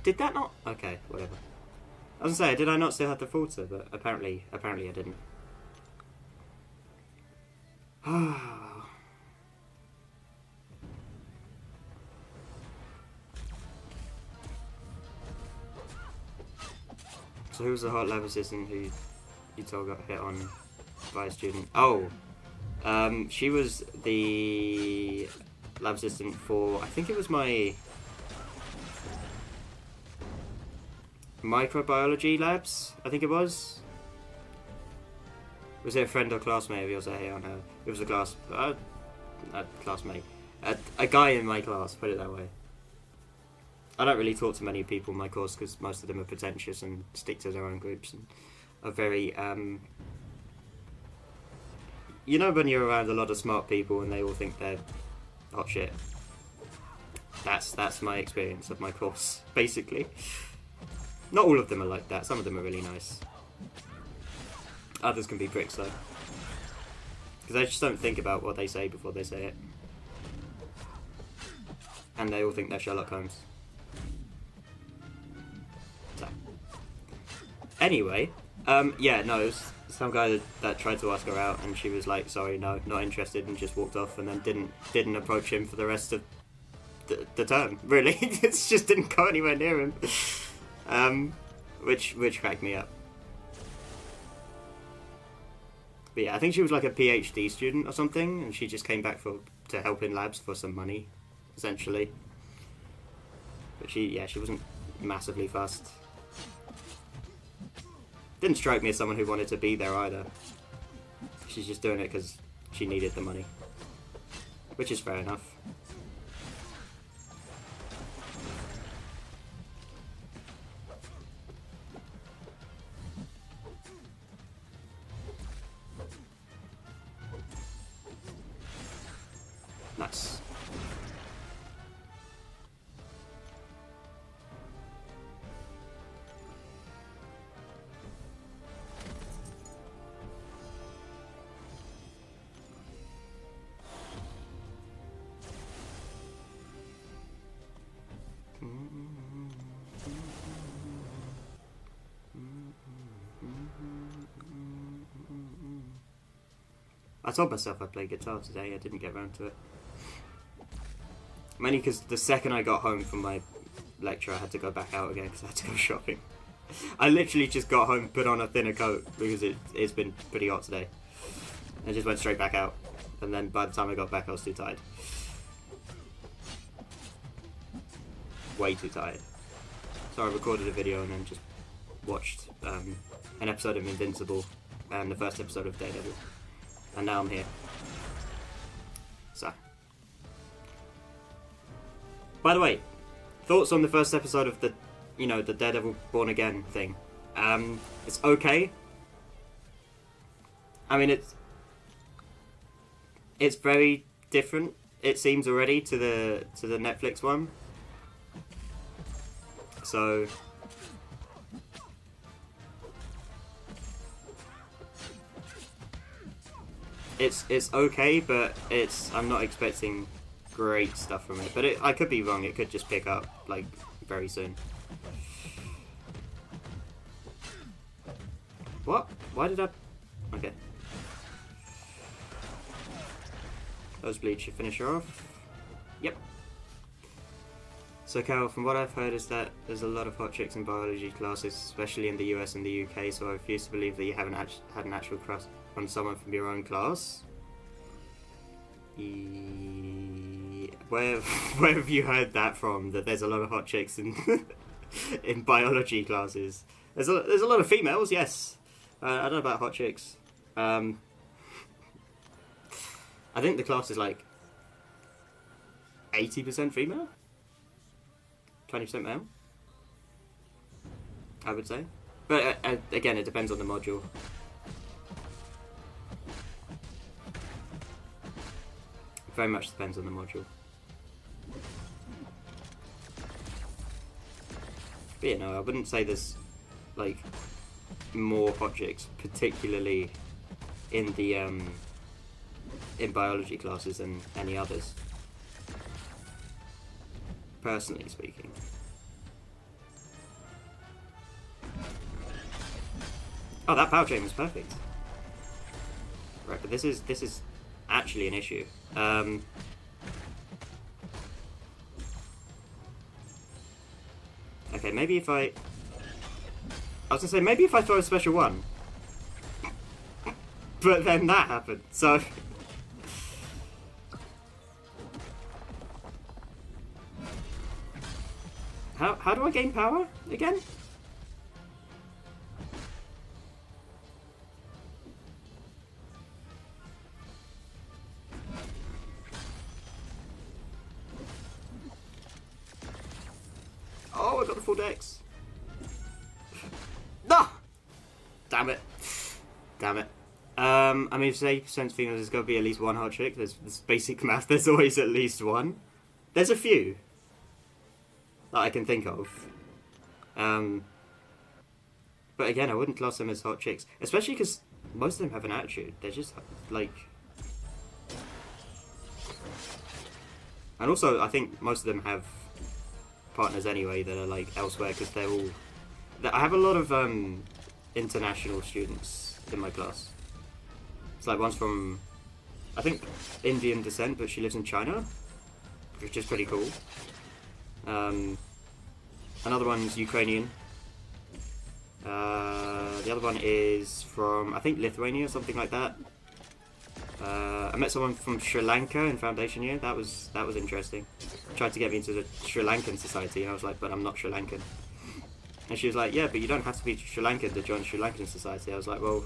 Did that not... Okay, whatever. I was gonna say, did I not still have the filter? But apparently I didn't. So who was the hot lab assistant who you told got hit on by a student? Oh, she was the lab assistant for, I think it was my microbiology labs, I think it was. Was it a friend or classmate of yours that hit on her? It was a classmate. A guy in my class, put it that way. I don't really talk to many people in my course because most of them are pretentious and stick to their own groups and are very, you know when you're around a lot of smart people and they all think they're hot shit? That's my experience of my course, basically. Not all of them are like that, some of them are really nice. Others can be pricks though. Because they just don't think about what they say before they say it. And they all think they're Sherlock Holmes. Anyway, yeah, no, it was some guy that tried to ask her out, and she was like, "Sorry, no, not interested," and just walked off, and then didn't approach him for the rest of the term. Really, it just didn't go anywhere near him, which cracked me up. But yeah, I think she was like a PhD student or something, and she just came back to help in labs for some money, essentially. But she wasn't massively fussed. Didn't strike me as someone who wanted to be there either. She's just doing it because she needed the money. Which is fair enough. Nice. I told myself I'd play guitar today, I didn't get around to it. Mainly because the second I got home from my lecture I had to go back out again because I had to go shopping. I literally just got home, put on a thinner coat because it's been pretty hot today. I just went straight back out, and then by the time I got back I was too tired. Way too tired. So I recorded a video and then just watched an episode of Invincible and the first episode of Daredevil. And now I'm here. So. By the way, thoughts on the first episode of the Daredevil Born Again thing. It's okay. I mean, it's very different, it seems already, to the Netflix one. So it's okay, but I'm not expecting great stuff from it. But I could be wrong. It could just pick up like very soon. What? Why did I? Okay. Nosebleed should finish her off. Yep. So Carol, from what I've heard is that there's a lot of hot chicks in biology classes, especially in the US and the UK, so I refuse to believe that you haven't had an actual crush on someone from your own class. Where have you heard that from, that there's a lot of hot chicks in in biology classes? There's a lot of females, yes. I don't know about hot chicks. I think the class is like 80% female? 20% male? I would say. But again, it depends on the module. Very much depends on the module. But yeah, no, I wouldn't say there's like more hot chicks, particularly in the in biology classes than any others. Personally speaking. Oh, that power chain was perfect. Right, but this is actually an issue. Okay, maybe if I was gonna say, maybe if I throw a special one. But then that happened, so... How do I gain power again? Oh, I got the full dex. No! Damn it. Damn it. I mean, if it's 80% females, there's got to be at least one hot chick. There's basic math. There's always at least one. There's a few that I can think of. But again, I wouldn't class them as hot chicks. Especially because most of them have an attitude. They're just, like... And also, I think most of them have partners anyway that are, like, elsewhere, because they're all... I have a lot of international students in my class. It's like one's from, I think, Indian descent, but she lives in China, which is pretty cool. Another one's Ukrainian. The other one is from, I think, Lithuania or something like that. I met someone from Sri Lanka in foundation year. That was interesting. Tried to get me into the Sri Lankan society, and I was like, but I'm not Sri Lankan. And she was like, yeah, but you don't have to be Sri Lankan to join Sri Lankan society. I was like, well,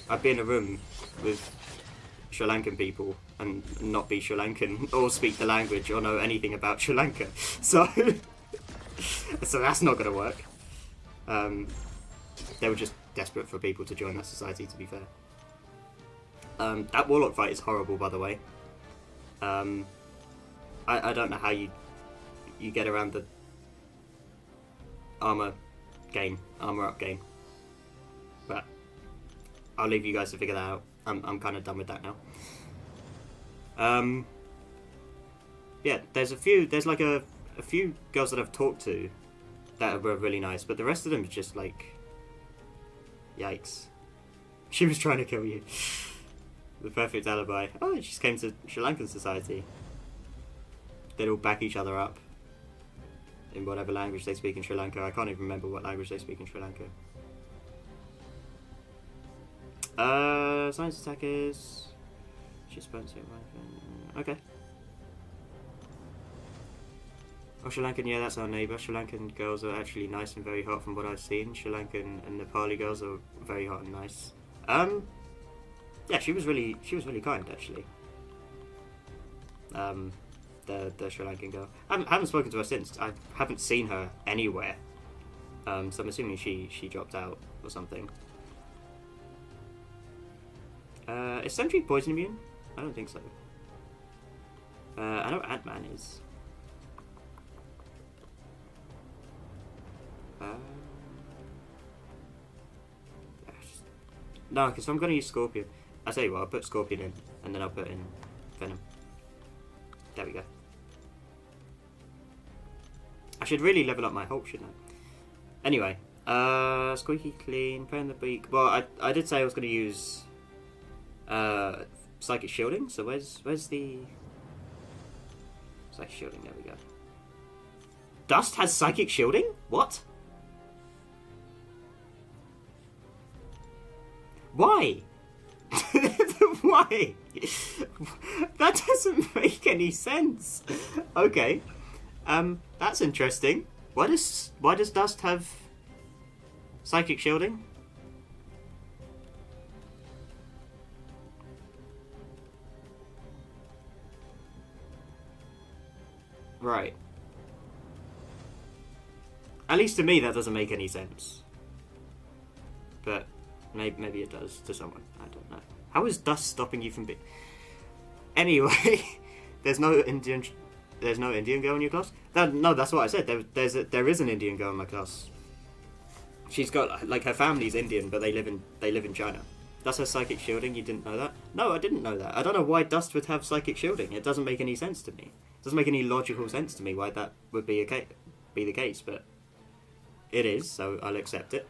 I'd be in a room with Sri Lankan people and not be Sri Lankan or speak the language or know anything about Sri Lanka. So, so that's not going to work. They were just desperate for people to join that society, to be fair. That warlock fight is horrible, by the way. I don't know how you get around the armor up game, but I'll leave you guys to figure that out. I'm kind of done with that now. Yeah, there's like a few girls that I've talked to that were really nice, but the rest of them are just like, yikes. She was trying to kill you. The perfect alibi. Oh, she just came to Sri Lankan society. They'd all back each other up in whatever language they speak in Sri Lanka. I can't even remember what language they speak in Sri Lanka. Science attackers. She's supposed to. Okay. Oh, Sri Lankan, yeah, that's our neighbour. Sri Lankan girls are actually nice and very hot from what I've seen. Sri Lankan and Nepali girls are very hot and nice. Yeah, she was really kind, actually. The Sri Lankan girl. I haven't spoken to her since. I haven't seen her anywhere. So I'm assuming she dropped out or something. Is Sentry poison immune? I don't think so. I know Ant-Man is. No, because I'm going to use Scorpion. I'll tell you what, I'll put Scorpion in, and then I'll put in Venom. There we go. I should really level up my Hulk, shouldn't I? Anyway, Squeaky Clean, Prey on the Beak. Well, I did say I was going to use Psychic Shielding, so where's the... Psychic Shielding, there we go. Dust has Psychic Shielding? What? Why? Why? That doesn't make any sense. Okay. That's interesting. Why does Dust have Psychic Shielding? Right. At least to me that doesn't make any sense. But maybe it does to someone. I don't know. How is Dust stopping you from being... Anyway, there's no Indian girl in your class? No, that's what I said. There is an Indian girl in my class. She's got, like, her family's Indian, but they live in China. That's her Psychic Shielding. You didn't know that? No, I didn't know that. I don't know why Dust would have Psychic Shielding. It doesn't make any sense to me. It doesn't make any logical sense to me why that would be the case, but it is, so I'll accept it.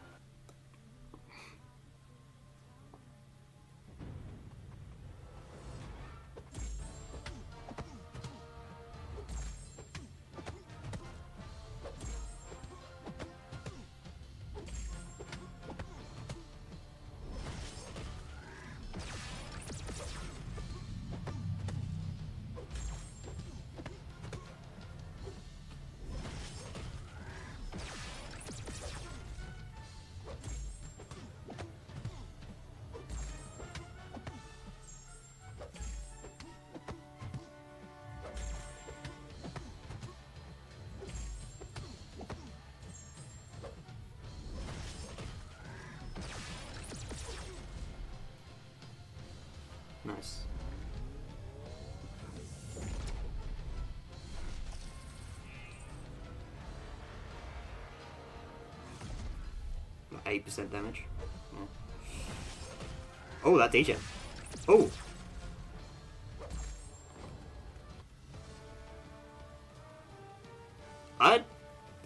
Nice. Like 8% damage. Yeah. Oh, that DJ. Oh!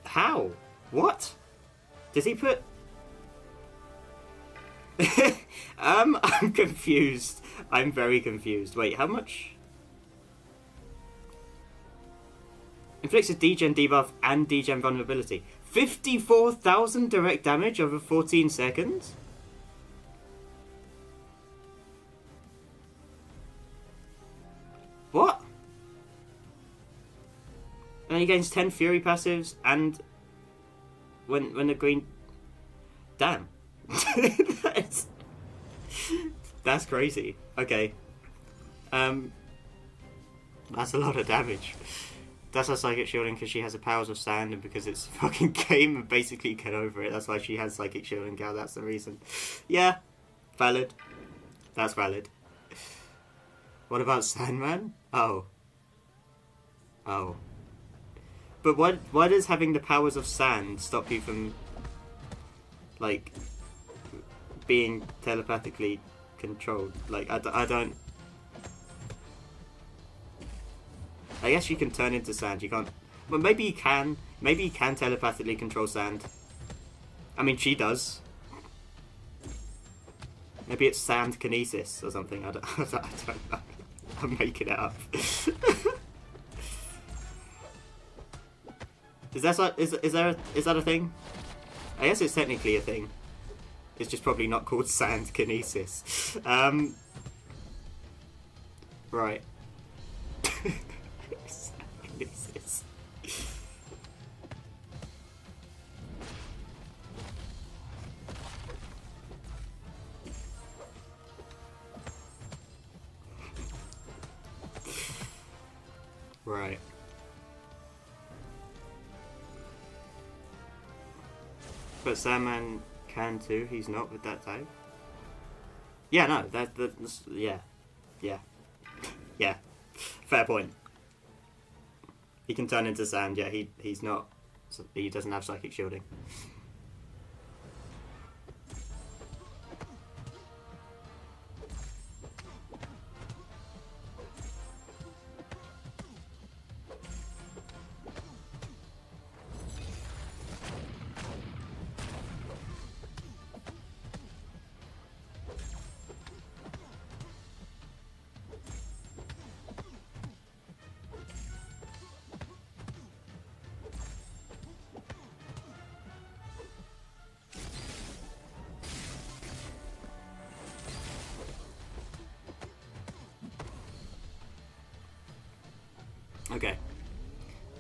How? What? Does he put... I'm confused. I'm very confused. Wait, how much? Inflicts a degen debuff and degen vulnerability. 54,000 direct damage over 14 seconds? What? And he gains 10 fury passives and when the green... Damn. That's crazy. Okay. That's a lot of damage. That's her Psychic Shielding because she has the powers of sand and because it's a fucking game and basically get over it. That's why she has Psychic Shielding, Gal. That's the reason. Yeah. Valid. That's valid. What about Sandman? Oh. Oh. But why does having the powers of sand stop you from, like, being telepathically controlled? Like, I don't... I guess you can turn into sand. You can't... Well, maybe you can. Maybe you can telepathically control sand. I mean, she does. Maybe it's sand kinesis or something. I don't know. I'm making it up. Is that a thing? I guess it's technically a thing. It's just probably not called sand kinesis. Right. Sand kinesis. Right. But Sandman can too. He's not with that type. Yeah, no. That's yeah, yeah, yeah. Fair point. He can turn into sand. Yeah, he's not. He doesn't have Psychic Shielding.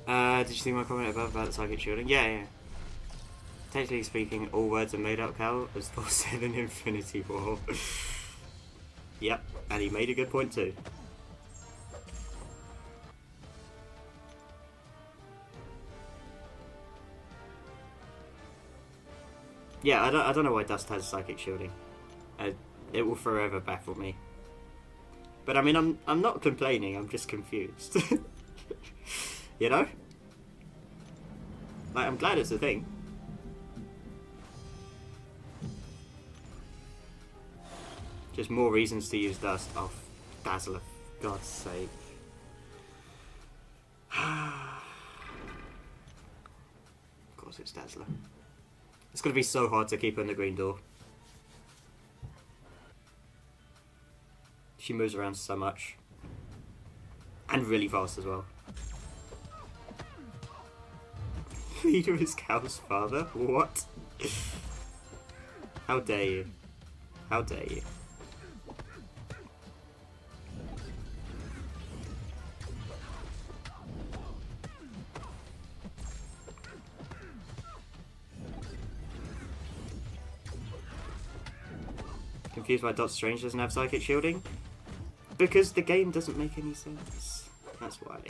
Did you see my comment above about the psychic shielding? Yeah. Technically speaking, all words are made up, Cal, as Thor said in Infinity War. Yep, and he made a good point too. Yeah, I don't know why Dust has psychic shielding. It will forever baffle me. But I mean, I'm not complaining. I'm just confused. You know, like I'm glad it's a thing. Just more reasons to use Dust. Oh, Dazzler, for God's sake. Of course, it's Dazzler. It's gonna be so hard to keep her in the green door. She moves around so much. And really fast as well. Leader is Cal's father? What? How dare you? How dare you? Confused why Doctor Strange doesn't have psychic shielding? Because the game doesn't make any sense. That's why.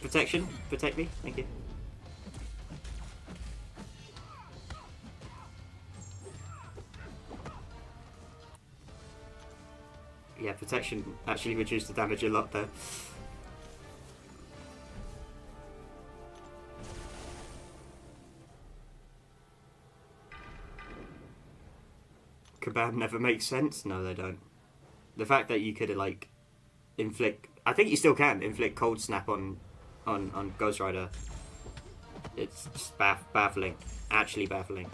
Protection? Protect me? Thank you. Yeah, protection actually reduced the damage a lot there. Kabam never makes sense? No, they don't. The fact that you could, like, inflict... I think you still can inflict Cold Snap on Ghost Rider. It's just baffling. Actually baffling.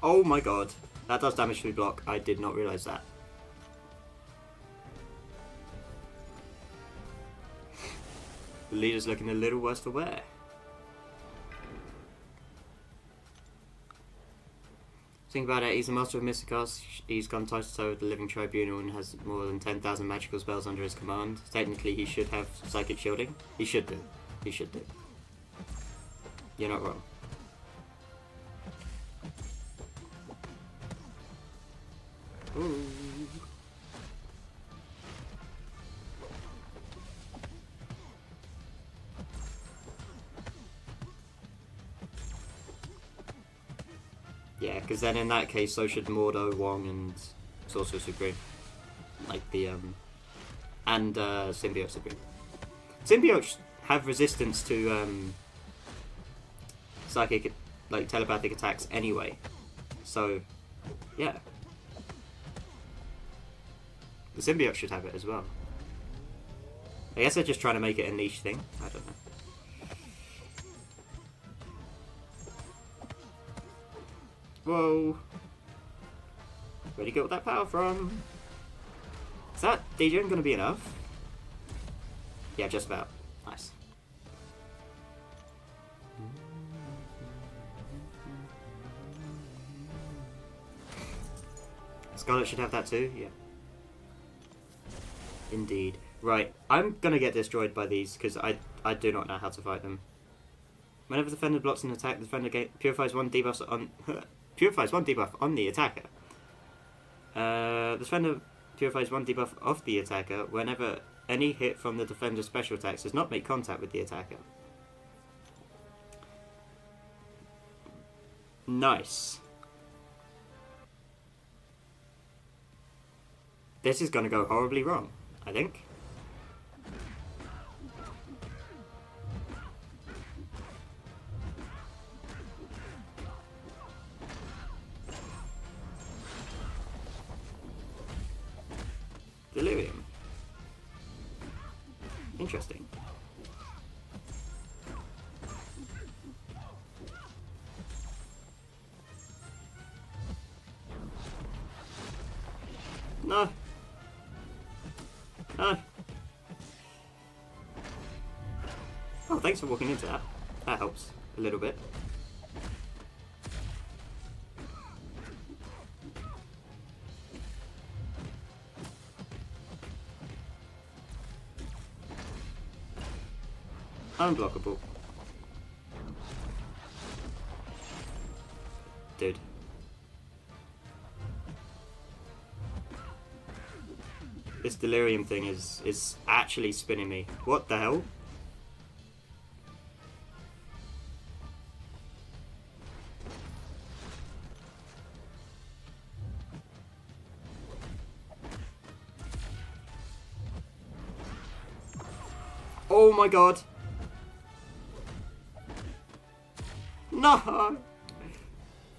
Oh my god. That does damage through block. I did not realise that. The leader's looking a little worse for wear. Think about it, he's a master of Mysticast, he's gone toe to toe with the Living Tribunal and has more than 10,000 magical spells under his command. Technically he should have psychic shielding. He should do. He should do. You're not wrong. Ooh. Yeah, because then in that case, so should Mordo, Wong, and Sorcerer Supreme. Like the, and Symbiote Supreme. Symbiotes have resistance to, psychic, like, telepathic attacks anyway. So, yeah. The symbiote should have it as well. I guess they're just trying to make it a niche thing. I don't know. Whoa. Where'd he get all that power from? Is that DJ going to be enough? Yeah, just about. Nice. Scarlet should have that too, yeah. Indeed. Right, I'm gonna get destroyed by these because I do not know how to fight them. Whenever the defender blocks an attack, the defender purifies one debuff on purifies one debuff on the attacker. The defender purifies one debuff off the attacker whenever any hit from the defender's special attacks does not make contact with the attacker. Nice. This is going to go horribly wrong, I think. Delirium. Interesting. No. No. Oh, thanks for walking into that. That helps a little bit. Unblockable. Dude. This delirium thing is actually spinning me. What the hell? Oh my god. No!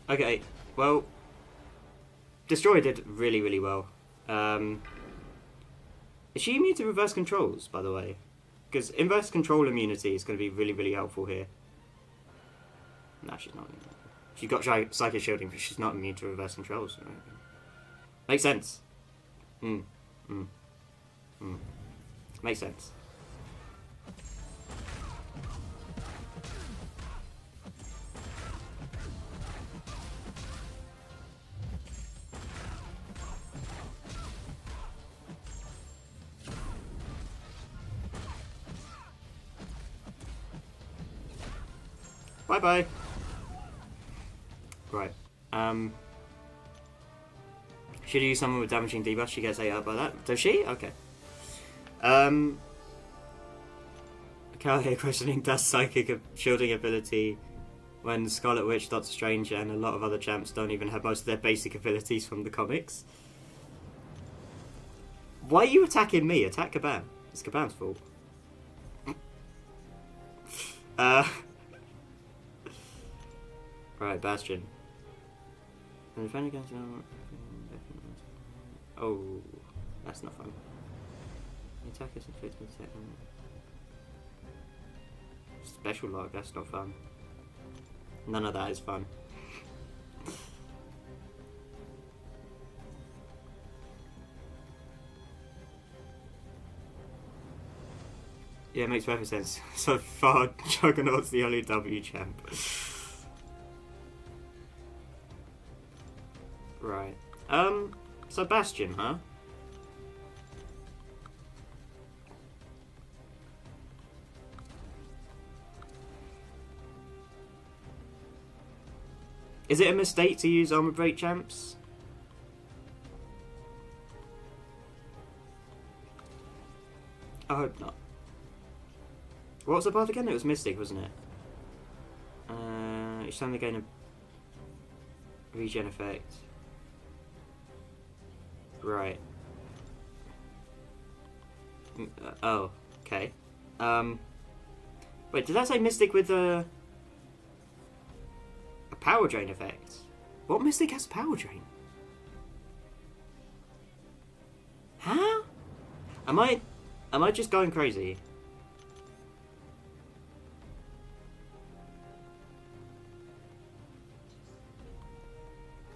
Okay, well, Destroyer did really, really well. Is she immune to reverse controls, by the way? Because inverse control immunity is going to be really, really helpful here. No, she's not. She's got psychic shielding, but she's not immune to reverse controls. Right? Makes sense. Makes sense. Bye-bye. Right. Should use someone with damaging debuff. She gets 8 out by that. Does she? Okay. Cal here questioning does psychic shielding ability when Scarlet Witch, Doctor Strange, and a lot of other champs don't even have most of their basic abilities from the comics. Why are you attacking me? Attack Kabam. It's Kabam's fault. Right, Bastion. And defend against... Oh, that's not fun. The attack is inflicted second. Special lock, that's not fun. None of that is fun. Yeah, it makes perfect sense. So far, Juggernaut's the only W champ. Right. So Bastion, huh? Is it a mistake to use armor break champs? I hope not. What was the path again? It was Mystic, wasn't it? Each time they gain a regen effect. Right. Oh, okay. Wait, did that say Mystic with a power drain effect? What Mystic has power drain? Huh? Am I just going crazy?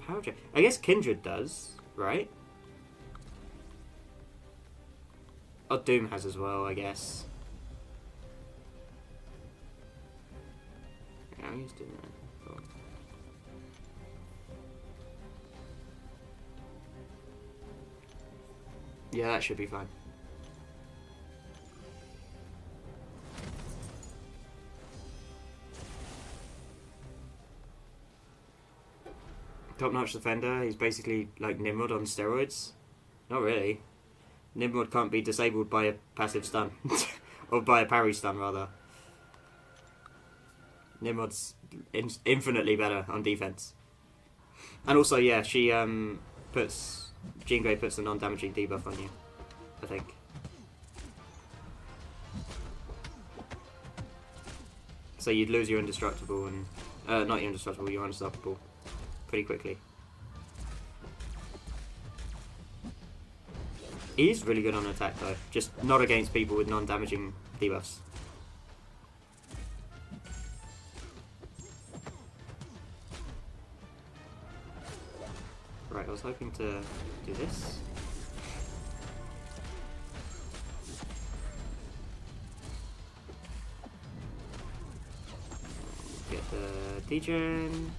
Power drain. I guess Kindred does, right? Oh, Doom has as well, I guess. Yeah, I'm used to that. Cool. Yeah, that should be fine. Top-notch defender, he's basically like Nimrod on steroids. Not really. Nimrod can't be disabled by a passive stun. Or by a parry stun, rather. Nimrod's infinitely better on defense. And also, yeah, she puts Jean Grey puts a non-damaging debuff on you, I think. So you'd lose your indestructible and not your indestructible, your unstoppable pretty quickly. He's really good on attack though, just not against people with non-damaging debuffs. Right, I was hoping to do this. Get the degen.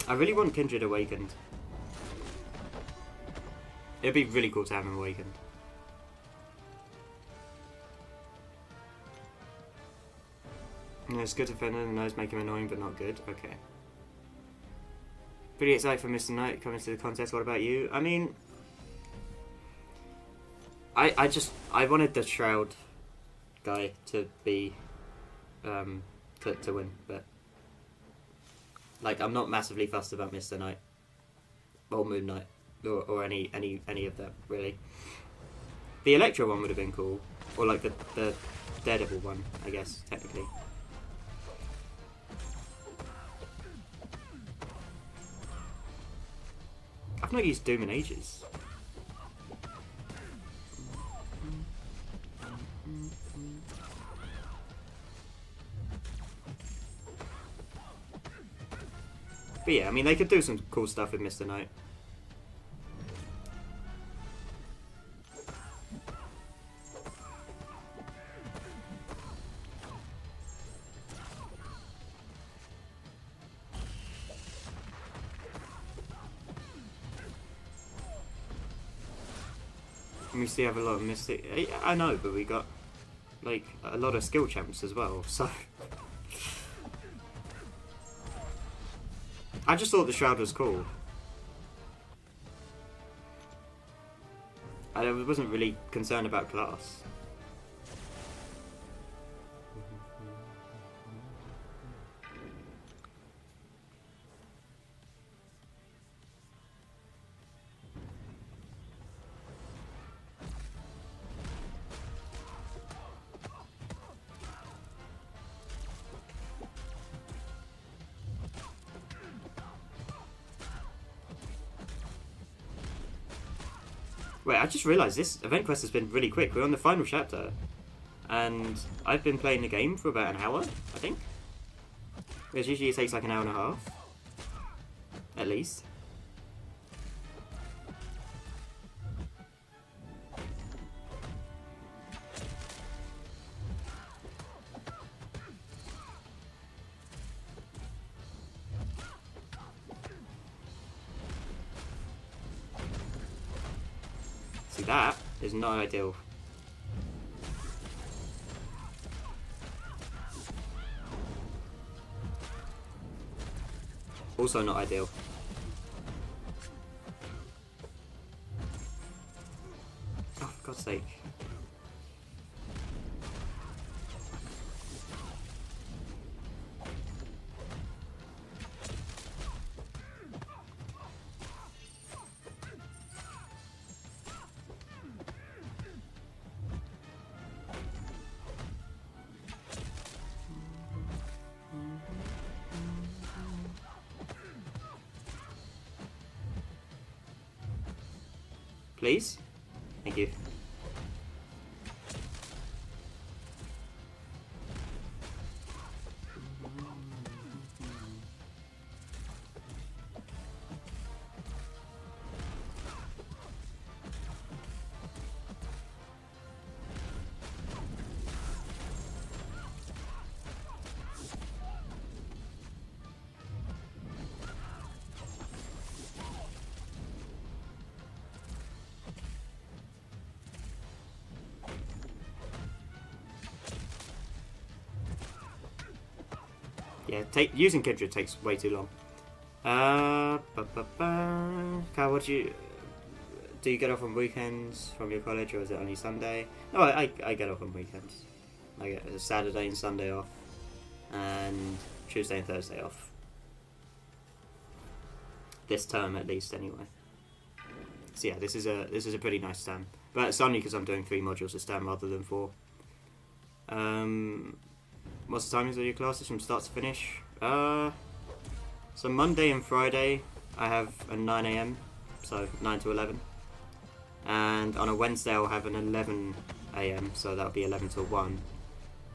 I really want Kindred Awakened. It'd be really cool to have him awakened. Yeah, it's good defender, the nose make him annoying but not good. Okay. Pretty excited for Mr. Knight coming to the contest. What about you? I mean, I wanted the Shroud guy to be to win, but like I'm not massively fussed about Mr. Knight or Moon Knight or any of them really. The Electro one would have been cool, or like the Daredevil one, I guess technically. I've not used Doom in ages. But yeah, I mean, they could do some cool stuff with Mr. Knight. And we still have a lot of Mystic. I know, but we got like a lot of skill champs as well, so. I just thought the Shroud was cool. I wasn't really concerned about class. Wait, I just realised this event quest has been really quick. We're on the final chapter. And I've been playing the game for about an hour, I think. Because usually it takes like an hour and a half. At least. See, that is not ideal. Also not ideal. Oh, for God's sake. Please? Thank you. Yeah, using Kindred takes way too long. Kyle, do you get off on weekends from your college, or is it only Sunday? No, I get off on weekends. I get a Saturday and Sunday off, and Tuesday and Thursday off. This term, at least, anyway. So yeah, this is a pretty nice term, but it's only because I'm doing 3 modules this term rather than 4. What's the timings of your classes from start to finish? So Monday and Friday I have a 9 AM, so 9 to 11. And on a Wednesday I'll have an 11 AM, so that'll be 11 to 1.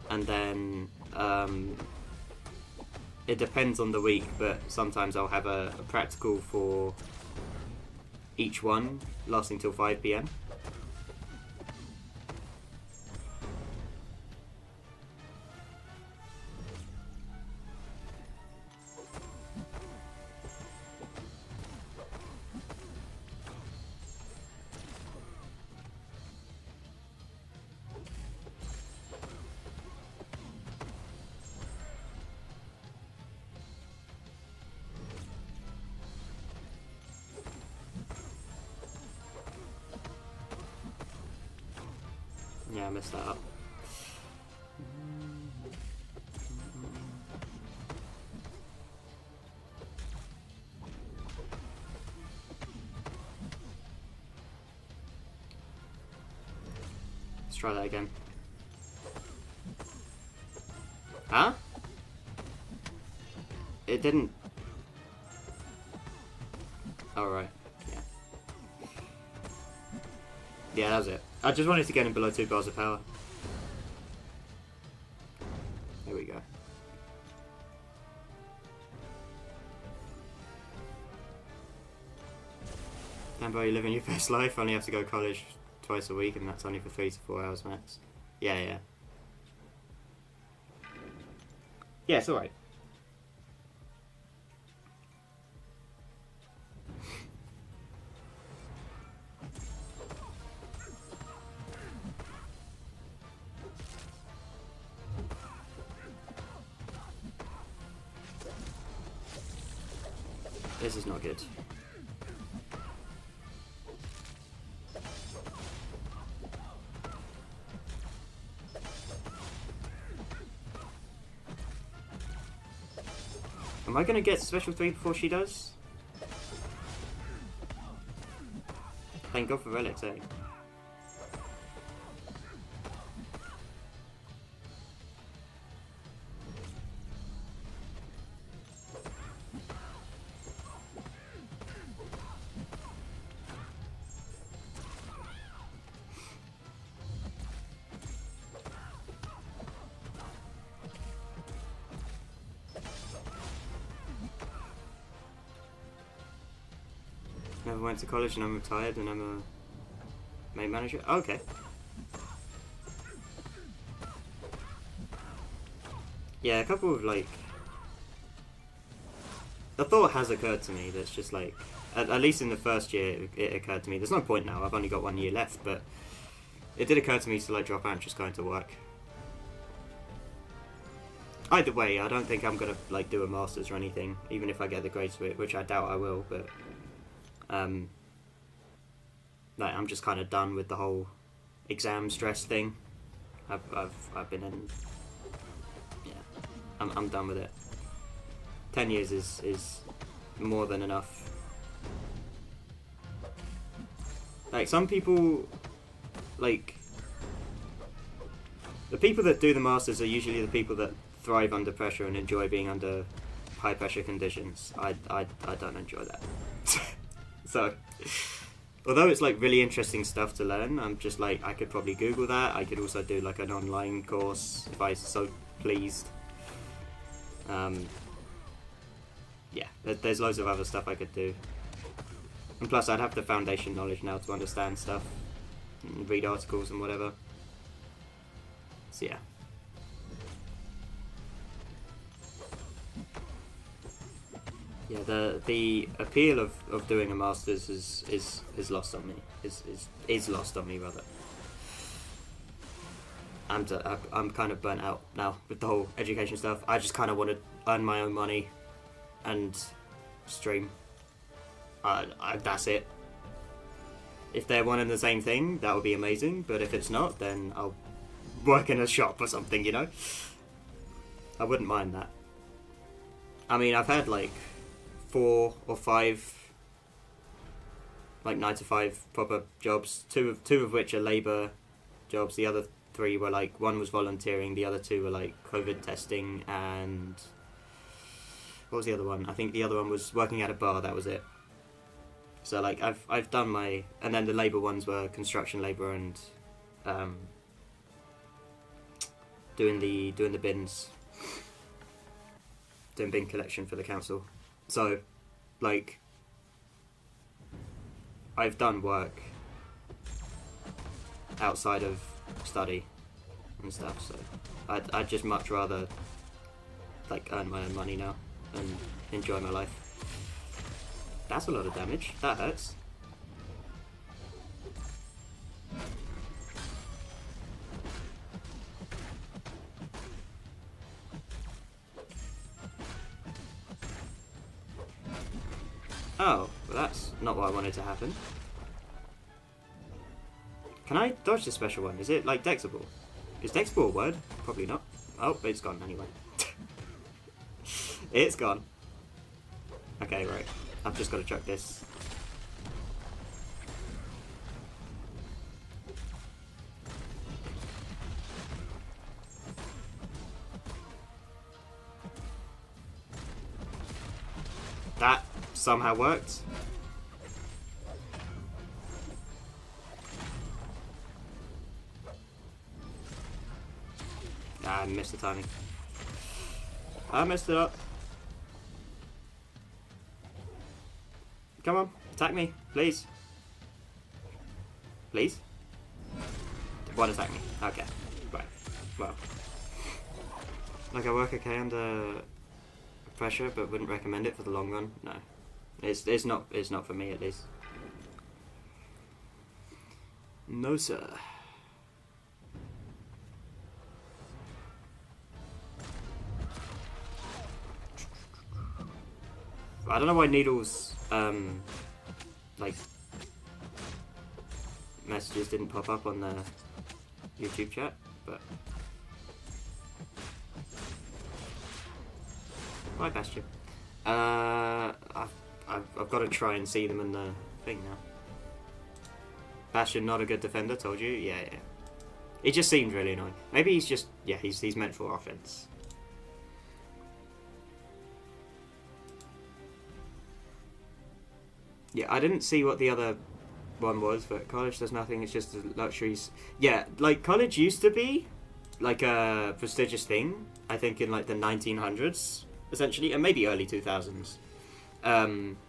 And then it depends on the week, but sometimes I'll have a practical for each one, lasting till 5 PM. Yeah, I messed that up. Let's try that again. Huh? It didn't... Alright, yeah. Yeah, that was it. I just wanted to get him below 2 bars of power. There we go. Damn, bro, you're living your best life. Only have to go to college twice a week, and that's only for 3 to 4 hours max. Yeah, yeah. Yeah, it's alright. This is not good. Am I going to get special 3 before she does? Thank God for relics, eh? Never went to college and I'm retired and I'm a main manager. Oh, okay. Yeah, a couple of like... A thought has occurred to me that's just like... At least in the first year it occurred to me. There's no point now, I've only got 1 year left, but... It did occur to me to like drop out and just go into work. Either way, I don't think I'm gonna like do a masters or anything, even if I get the grades for it, which I doubt I will, but... like I'm just kind of done with the whole exam stress thing. I've been in, yeah, I'm done with it. 10 years is more than enough. Like some people, like the people that do the masters are usually the people that thrive under pressure and enjoy being under high pressure conditions. I don't enjoy that. So, although it's like really interesting stuff to learn, I'm just like, I could probably Google that. I could also do like an online course if I so pleased. Yeah, there's loads of other stuff I could do. And plus I'd have the foundation knowledge now to understand stuff, and read articles and whatever. So yeah. Yeah, the appeal of doing a masters is lost on me. Is lost on me rather. I'm kind of burnt out now with the whole education stuff. I just kind of want to. earn my own money and stream. That's it. If they're one and the same thing, that would be amazing, but if it's not, then I'll work in a shop or something, you know? I wouldn't mind that. I mean, I've had like 4 or 5 like 9 to 5 proper jobs, two of which are labour jobs. The other 3 were like, one was volunteering, the other 2 were like COVID testing, and what was the other one? I think the other one was working at a bar. That was it. So like I've done my, and then the labour ones were construction labour and doing the bins, doing bin collection for the council. So like I've done work outside of study and stuff, so I'd just much rather like earn my own money now and enjoy my life. That's a lot of damage. That hurts. Oh, well that's not what I wanted to happen. Can I dodge the special one? Is it like dexable? Is dexable a word? Probably not. Oh, it's gone anyway. It's gone. Okay, right. I've just got to chuck this. That somehow worked. I missed the timing. I messed it up. Come on, attack me, please. Please? One attack me. Okay, right. Well, like I work okay under pressure, but wouldn't recommend it for the long run. No, it's not for me at least. No sir. I don't know why Needle's like messages didn't pop up on the YouTube chat, but right, Bastion. I've got to try and see them in the thing now. Bastion, not a good defender. Told you. Yeah. He just seemed really annoying. Maybe he's just he's meant for offense. Yeah, I didn't see what the other one was, but college does nothing, it's just luxuries. Yeah, like college used to be like a prestigious thing, I think in like the 1900s, essentially, and maybe early 2000s.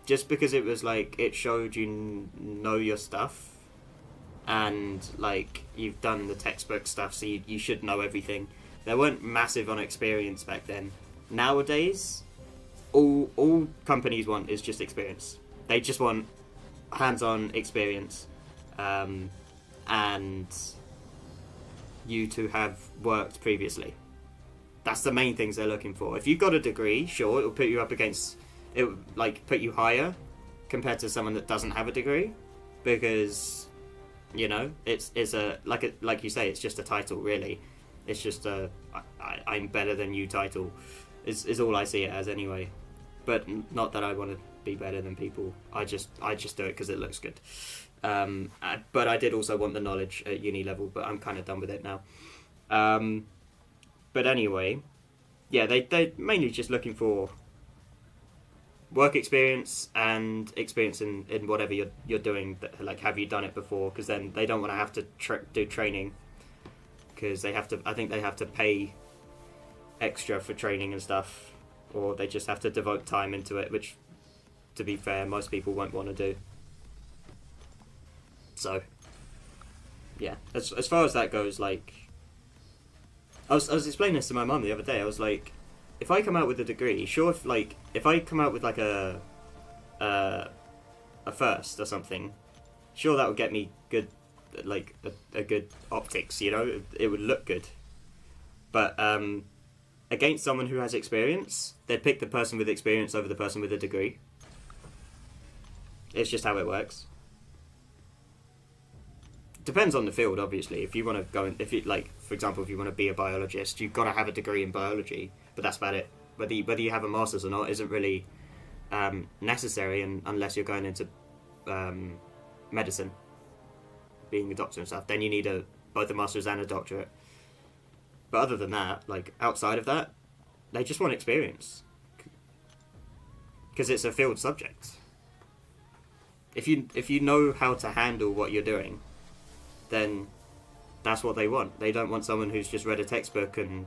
Just because it was like, it showed you know your stuff, and like you've done the textbook stuff, so you should know everything. There weren't massive on experience back then. Nowadays, all companies want is just experience. They just want hands-on experience, and you to have worked previously. That's the main things they're looking for. If you've got a degree, sure, it'll put you up against, it will like put you higher compared to someone that doesn't have a degree, because you know it's a like you say, it's just a title really. It's just a I'm better than you title is all I see it as anyway. But not that I want to be better than people. I just do it because it looks good. But I did also want the knowledge at uni level, but I'm kind of done with it now. But anyway, yeah, they're mainly just looking for work experience and experience in whatever you're doing. Like, have you done it before? Because then they don't want to have to do training, because I think they have to pay extra for training and stuff, or they just have to devote time into it, which, to be fair, most people won't want to do. So, yeah, as far as that goes, like, I was explaining this to my mum the other day. I was like, if I come out with a degree, sure, if I come out with like a first or something, sure, that would get me good, like a good optics, you know, it would look good. But against someone who has experience, they'd pick the person with experience over the person with a degree. It's just how it works. Depends on the field, obviously. If you want to go in, if you like, for example, if you want to be a biologist, you've got to have a degree in biology, but that's about it. Whether you have a master's or not isn't really necessary, and unless you're going into medicine, being a doctor and stuff, then you need both a master's and a doctorate. But other than that, like outside of that, they just want experience because it's a field subject. If you know how to handle what you're doing, then that's what they want. They don't want someone who's just read a textbook and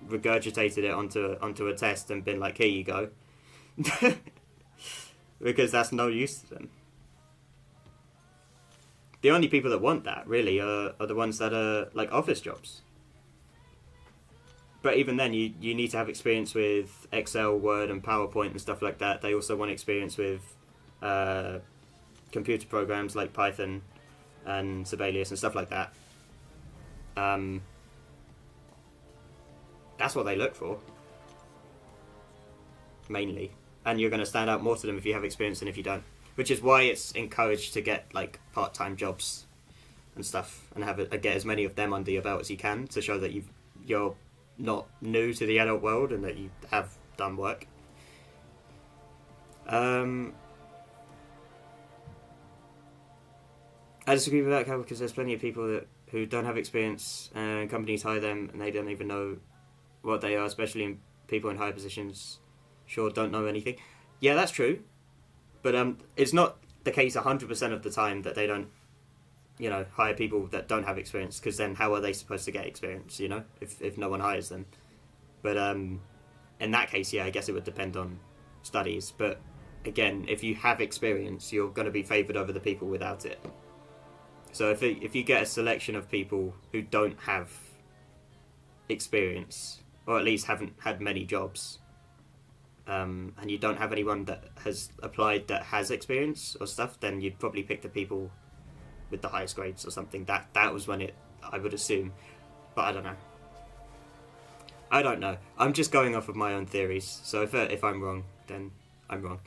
regurgitated it onto a test and been like, here you go. Because that's no use to them. The only people that want that, really, are the ones that are like office jobs. But even then, you need to have experience with Excel, Word, and PowerPoint and stuff like that. They also want experience with computer programs like Python and Sibelius and stuff like that. That's what they look for, mainly. And you're going to stand out more to them if you have experience than if you don't. Which is why it's encouraged to get like part-time jobs and stuff, and get as many of them under your belt as you can to show that you're not new to the adult world and that you have done work. I disagree with that, Cal, because there's plenty of people who don't have experience and companies hire them and they don't even know what they are, especially people in high positions don't know anything. Yeah, that's true. But it's not the case 100% of the time that they don't, hire people that don't have experience, because then how are they supposed to get experience, if no one hires them? But in that case, yeah, I guess it would depend on studies. But again, if you have experience, you're going to be favoured over the people without it. So if you get a selection of people who don't have experience, or at least haven't had many jobs, and you don't have anyone that has applied that has experience or stuff, then you'd probably pick the people with the highest grades or something. That was when I would assume. But I don't know. I'm just going off of my own theories. So if I'm wrong, then I'm wrong.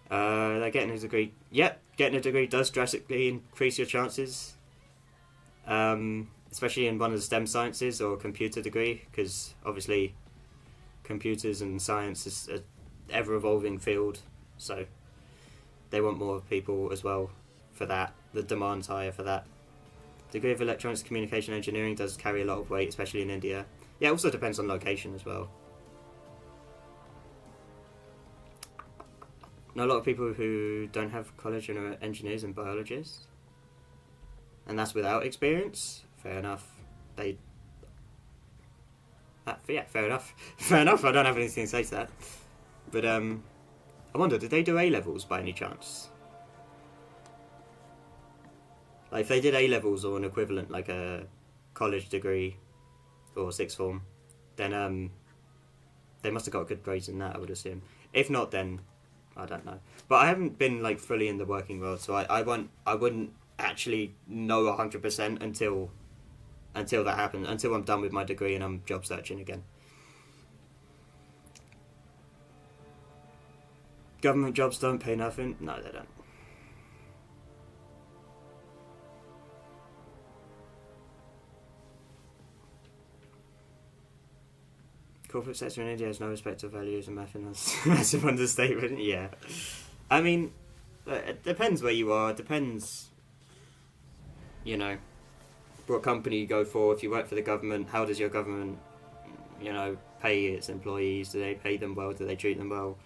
They're getting a degree. Yep, getting a degree does drastically increase your chances. Especially in one of the STEM sciences or computer degree, because obviously computers and science is an ever-evolving field, so they want more people as well for that. The demand's higher for that. Degree of electronics communication engineering does carry a lot of weight, especially in India. Yeah, it also depends on location as well. Know a lot of people who don't have college and are engineers and biologists, and that's without experience. Fair enough. Fair enough. Fair enough. I don't have anything to say to that. But I wonder, did they do A levels by any chance? Like if they did A levels or an equivalent, like a college degree or sixth form, then they must have got good grades in that, I would assume. If not, then I don't know. But I haven't been like fully in the working world, so I wouldn't actually know 100% until that happens, until I'm done with my degree and I'm job searching again. Government jobs don't pay nothing. No, they don't. Corporate sector in India has no respect for values and massive understatement. Yeah. I mean, it depends where you are. It depends, what company you go for. If you work for the government, how does your government, pay its employees? Do they pay them well? Do they treat them well?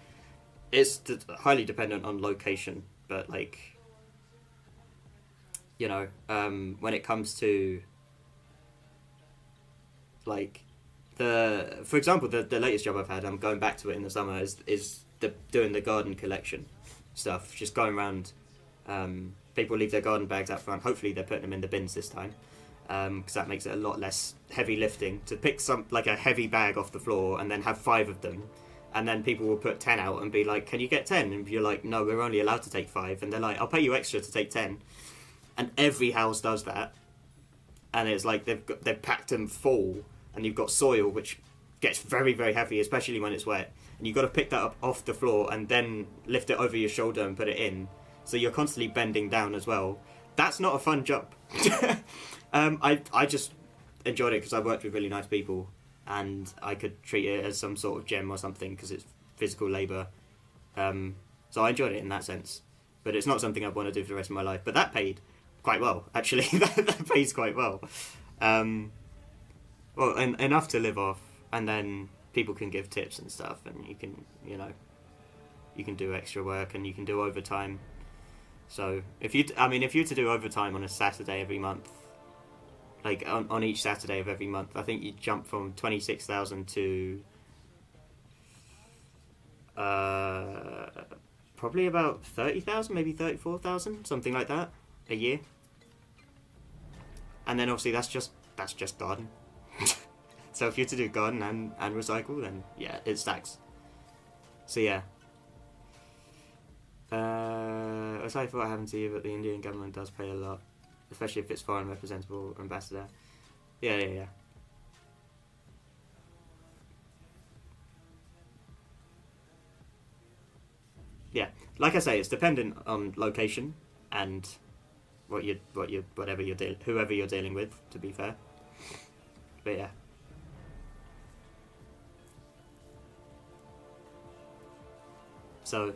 It's highly dependent on location, but when it comes to for example, the latest job I've had, I'm going back to it in the summer, is doing the garden collection stuff, just going around. People leave their garden bags out front. Hopefully they're putting them in the bins this time, because that makes it a lot less heavy lifting to pick a heavy bag off the floor and then have 5 of them, and then people will put 10 out and be like, can you get 10? And you're like, no, we're only allowed to take 5. And they're like, I'll pay you extra to take 10. And every house does that, and it's like they've packed them full, and you've got soil which gets very, very heavy, especially when it's wet. And you've got to pick that up off the floor and then lift it over your shoulder and put it in. So you're constantly bending down as well. That's not a fun job. I just enjoyed it because I worked with really nice people and I could treat it as some sort of gym or something because it's physical labour. So I enjoyed it in that sense. But it's not something I want to do for the rest of my life. But that paid quite well, actually. that pays quite well. Well, enough to live off. And then people can give tips and stuff. And you can, you know, you can do extra work and you can do overtime. So if you were to do overtime on a Saturday every month, like on each Saturday of every month, I think you jump from 26,000 to probably about 30,000, maybe 34,000, something like that a year. And then obviously that's just garden. So if you're to do garden and recycle, then yeah, it stacks. So yeah. Aside from what happened to you, but the Indian government does pay a lot, especially if it's foreign representative or ambassador. Yeah. Yeah, like I say, it's dependent on location and whoever you're dealing with. To be fair, but yeah. So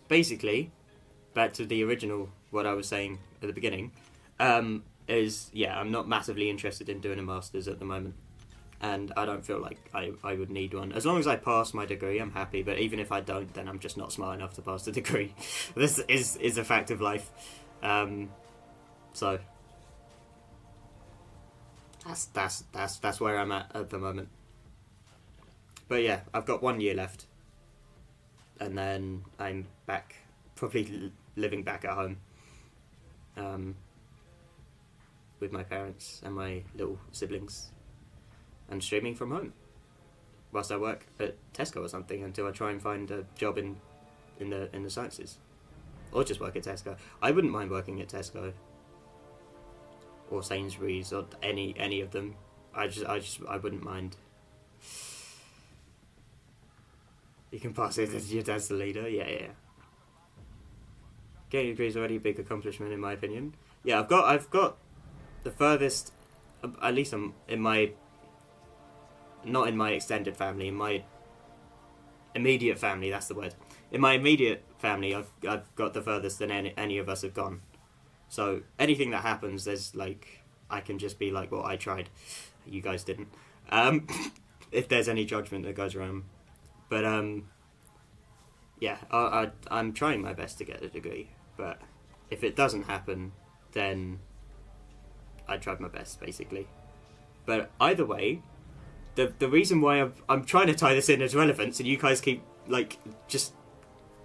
basically, back to the original, what I was saying at the beginning, is yeah, I'm not massively interested in doing a master's at the moment. And I don't feel like I would need one. As long as I pass my degree, I'm happy. But even if I don't, then I'm just not smart enough to pass the degree. This is a fact of life. So that's where I'm at the moment. But yeah, I've got 1 year left, and then I'm back, probably living back at home, with my parents and my little siblings. And streaming from home whilst I work at Tesco or something until I try and find a job in the sciences, or just work at Tesco. I wouldn't mind working at Tesco or Sainsbury's or any of them. I wouldn't mind. You can pass it as your dad's the leader. Yeah. Getting a degree is already a big accomplishment in my opinion. Yeah, I've got the furthest, at least in my. Not in my extended family, in my immediate family, that's the word. In my immediate family, I've got the furthest than any of us have gone. So anything that happens, there's like, I can just be like, well, I tried. You guys didn't. If there's any judgment that goes around. But yeah, I'm trying my best to get a degree. But if it doesn't happen, then I tried my best, basically. But either way, the reason why I'm trying to tie this in as relevance, and you guys keep like just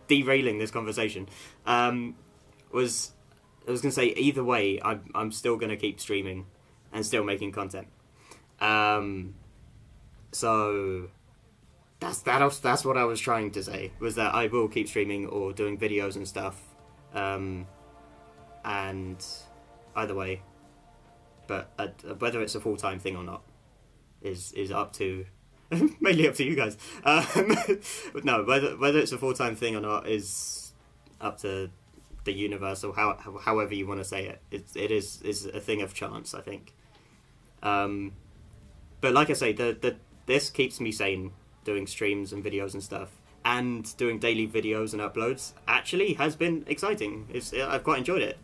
derailing this conversation, was I was gonna say either way I'm still gonna keep streaming and still making content. So that's what I was trying to say, was that I will keep streaming or doing videos and stuff, and either way, but whether it's a full-time thing or not is up to mainly up to you guys. No, whether it's a full-time thing or not is up to the universe, or however you want to say it. It is a thing of chance, I think. But like I say, this keeps me sane, doing streams and videos and stuff, and doing daily videos and uploads actually has been exciting. I've quite enjoyed it.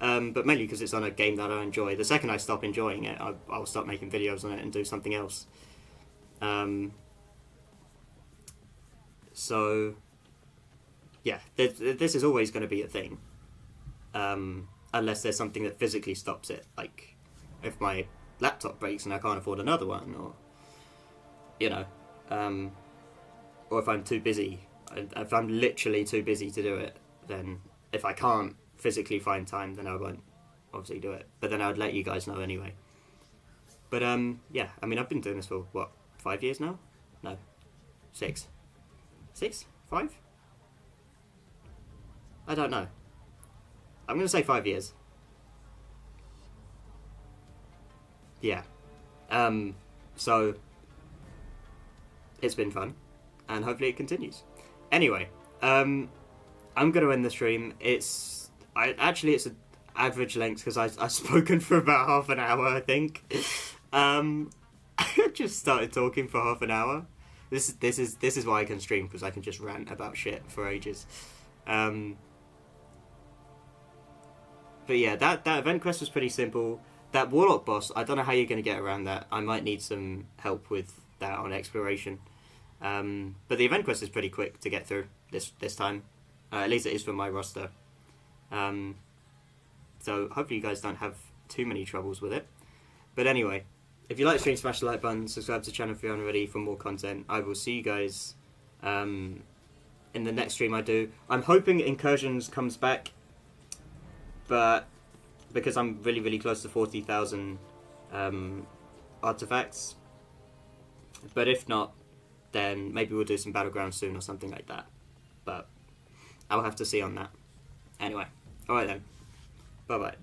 But mainly because it's on a game that I enjoy. The second I stop enjoying it, I'll start making videos on it and do something else. So, yeah, this is always going to be a thing. Unless there's something that physically stops it. Like, if my laptop breaks and I can't afford another one, or, you know, or if I'm too busy. If I'm literally too busy to do it, then if I can't physically find time, then I won't obviously do it, but then I would let you guys know anyway. But yeah, I mean, I've been doing this for what, 5 years now? No, 6 5, I don't know, I'm gonna say 5 years. Yeah. So it's been fun, and hopefully it continues. Anyway, I'm going to end the stream. It's an average length because I've spoken for about half an hour, I think. I just started talking for half an hour. This is why I can stream, because I can just rant about shit for ages. But yeah, that event quest was pretty simple. That Warlock boss, I don't know how you're going to get around that. I might need some help with that on exploration. But the event quest is pretty quick to get through this time. At least it is for my roster. So hopefully you guys don't have too many troubles with it. But anyway, if you like the stream, smash the like button, subscribe to the channel if you aren't already for more content. I will see you guys in the next stream I do. I'm hoping Incursions comes back, but because I'm really, really close to 40,000 artifacts. But if not, then maybe we'll do some Battlegrounds soon or something like that. But I'll have to see on that. Anyway, alright then. Bye-bye.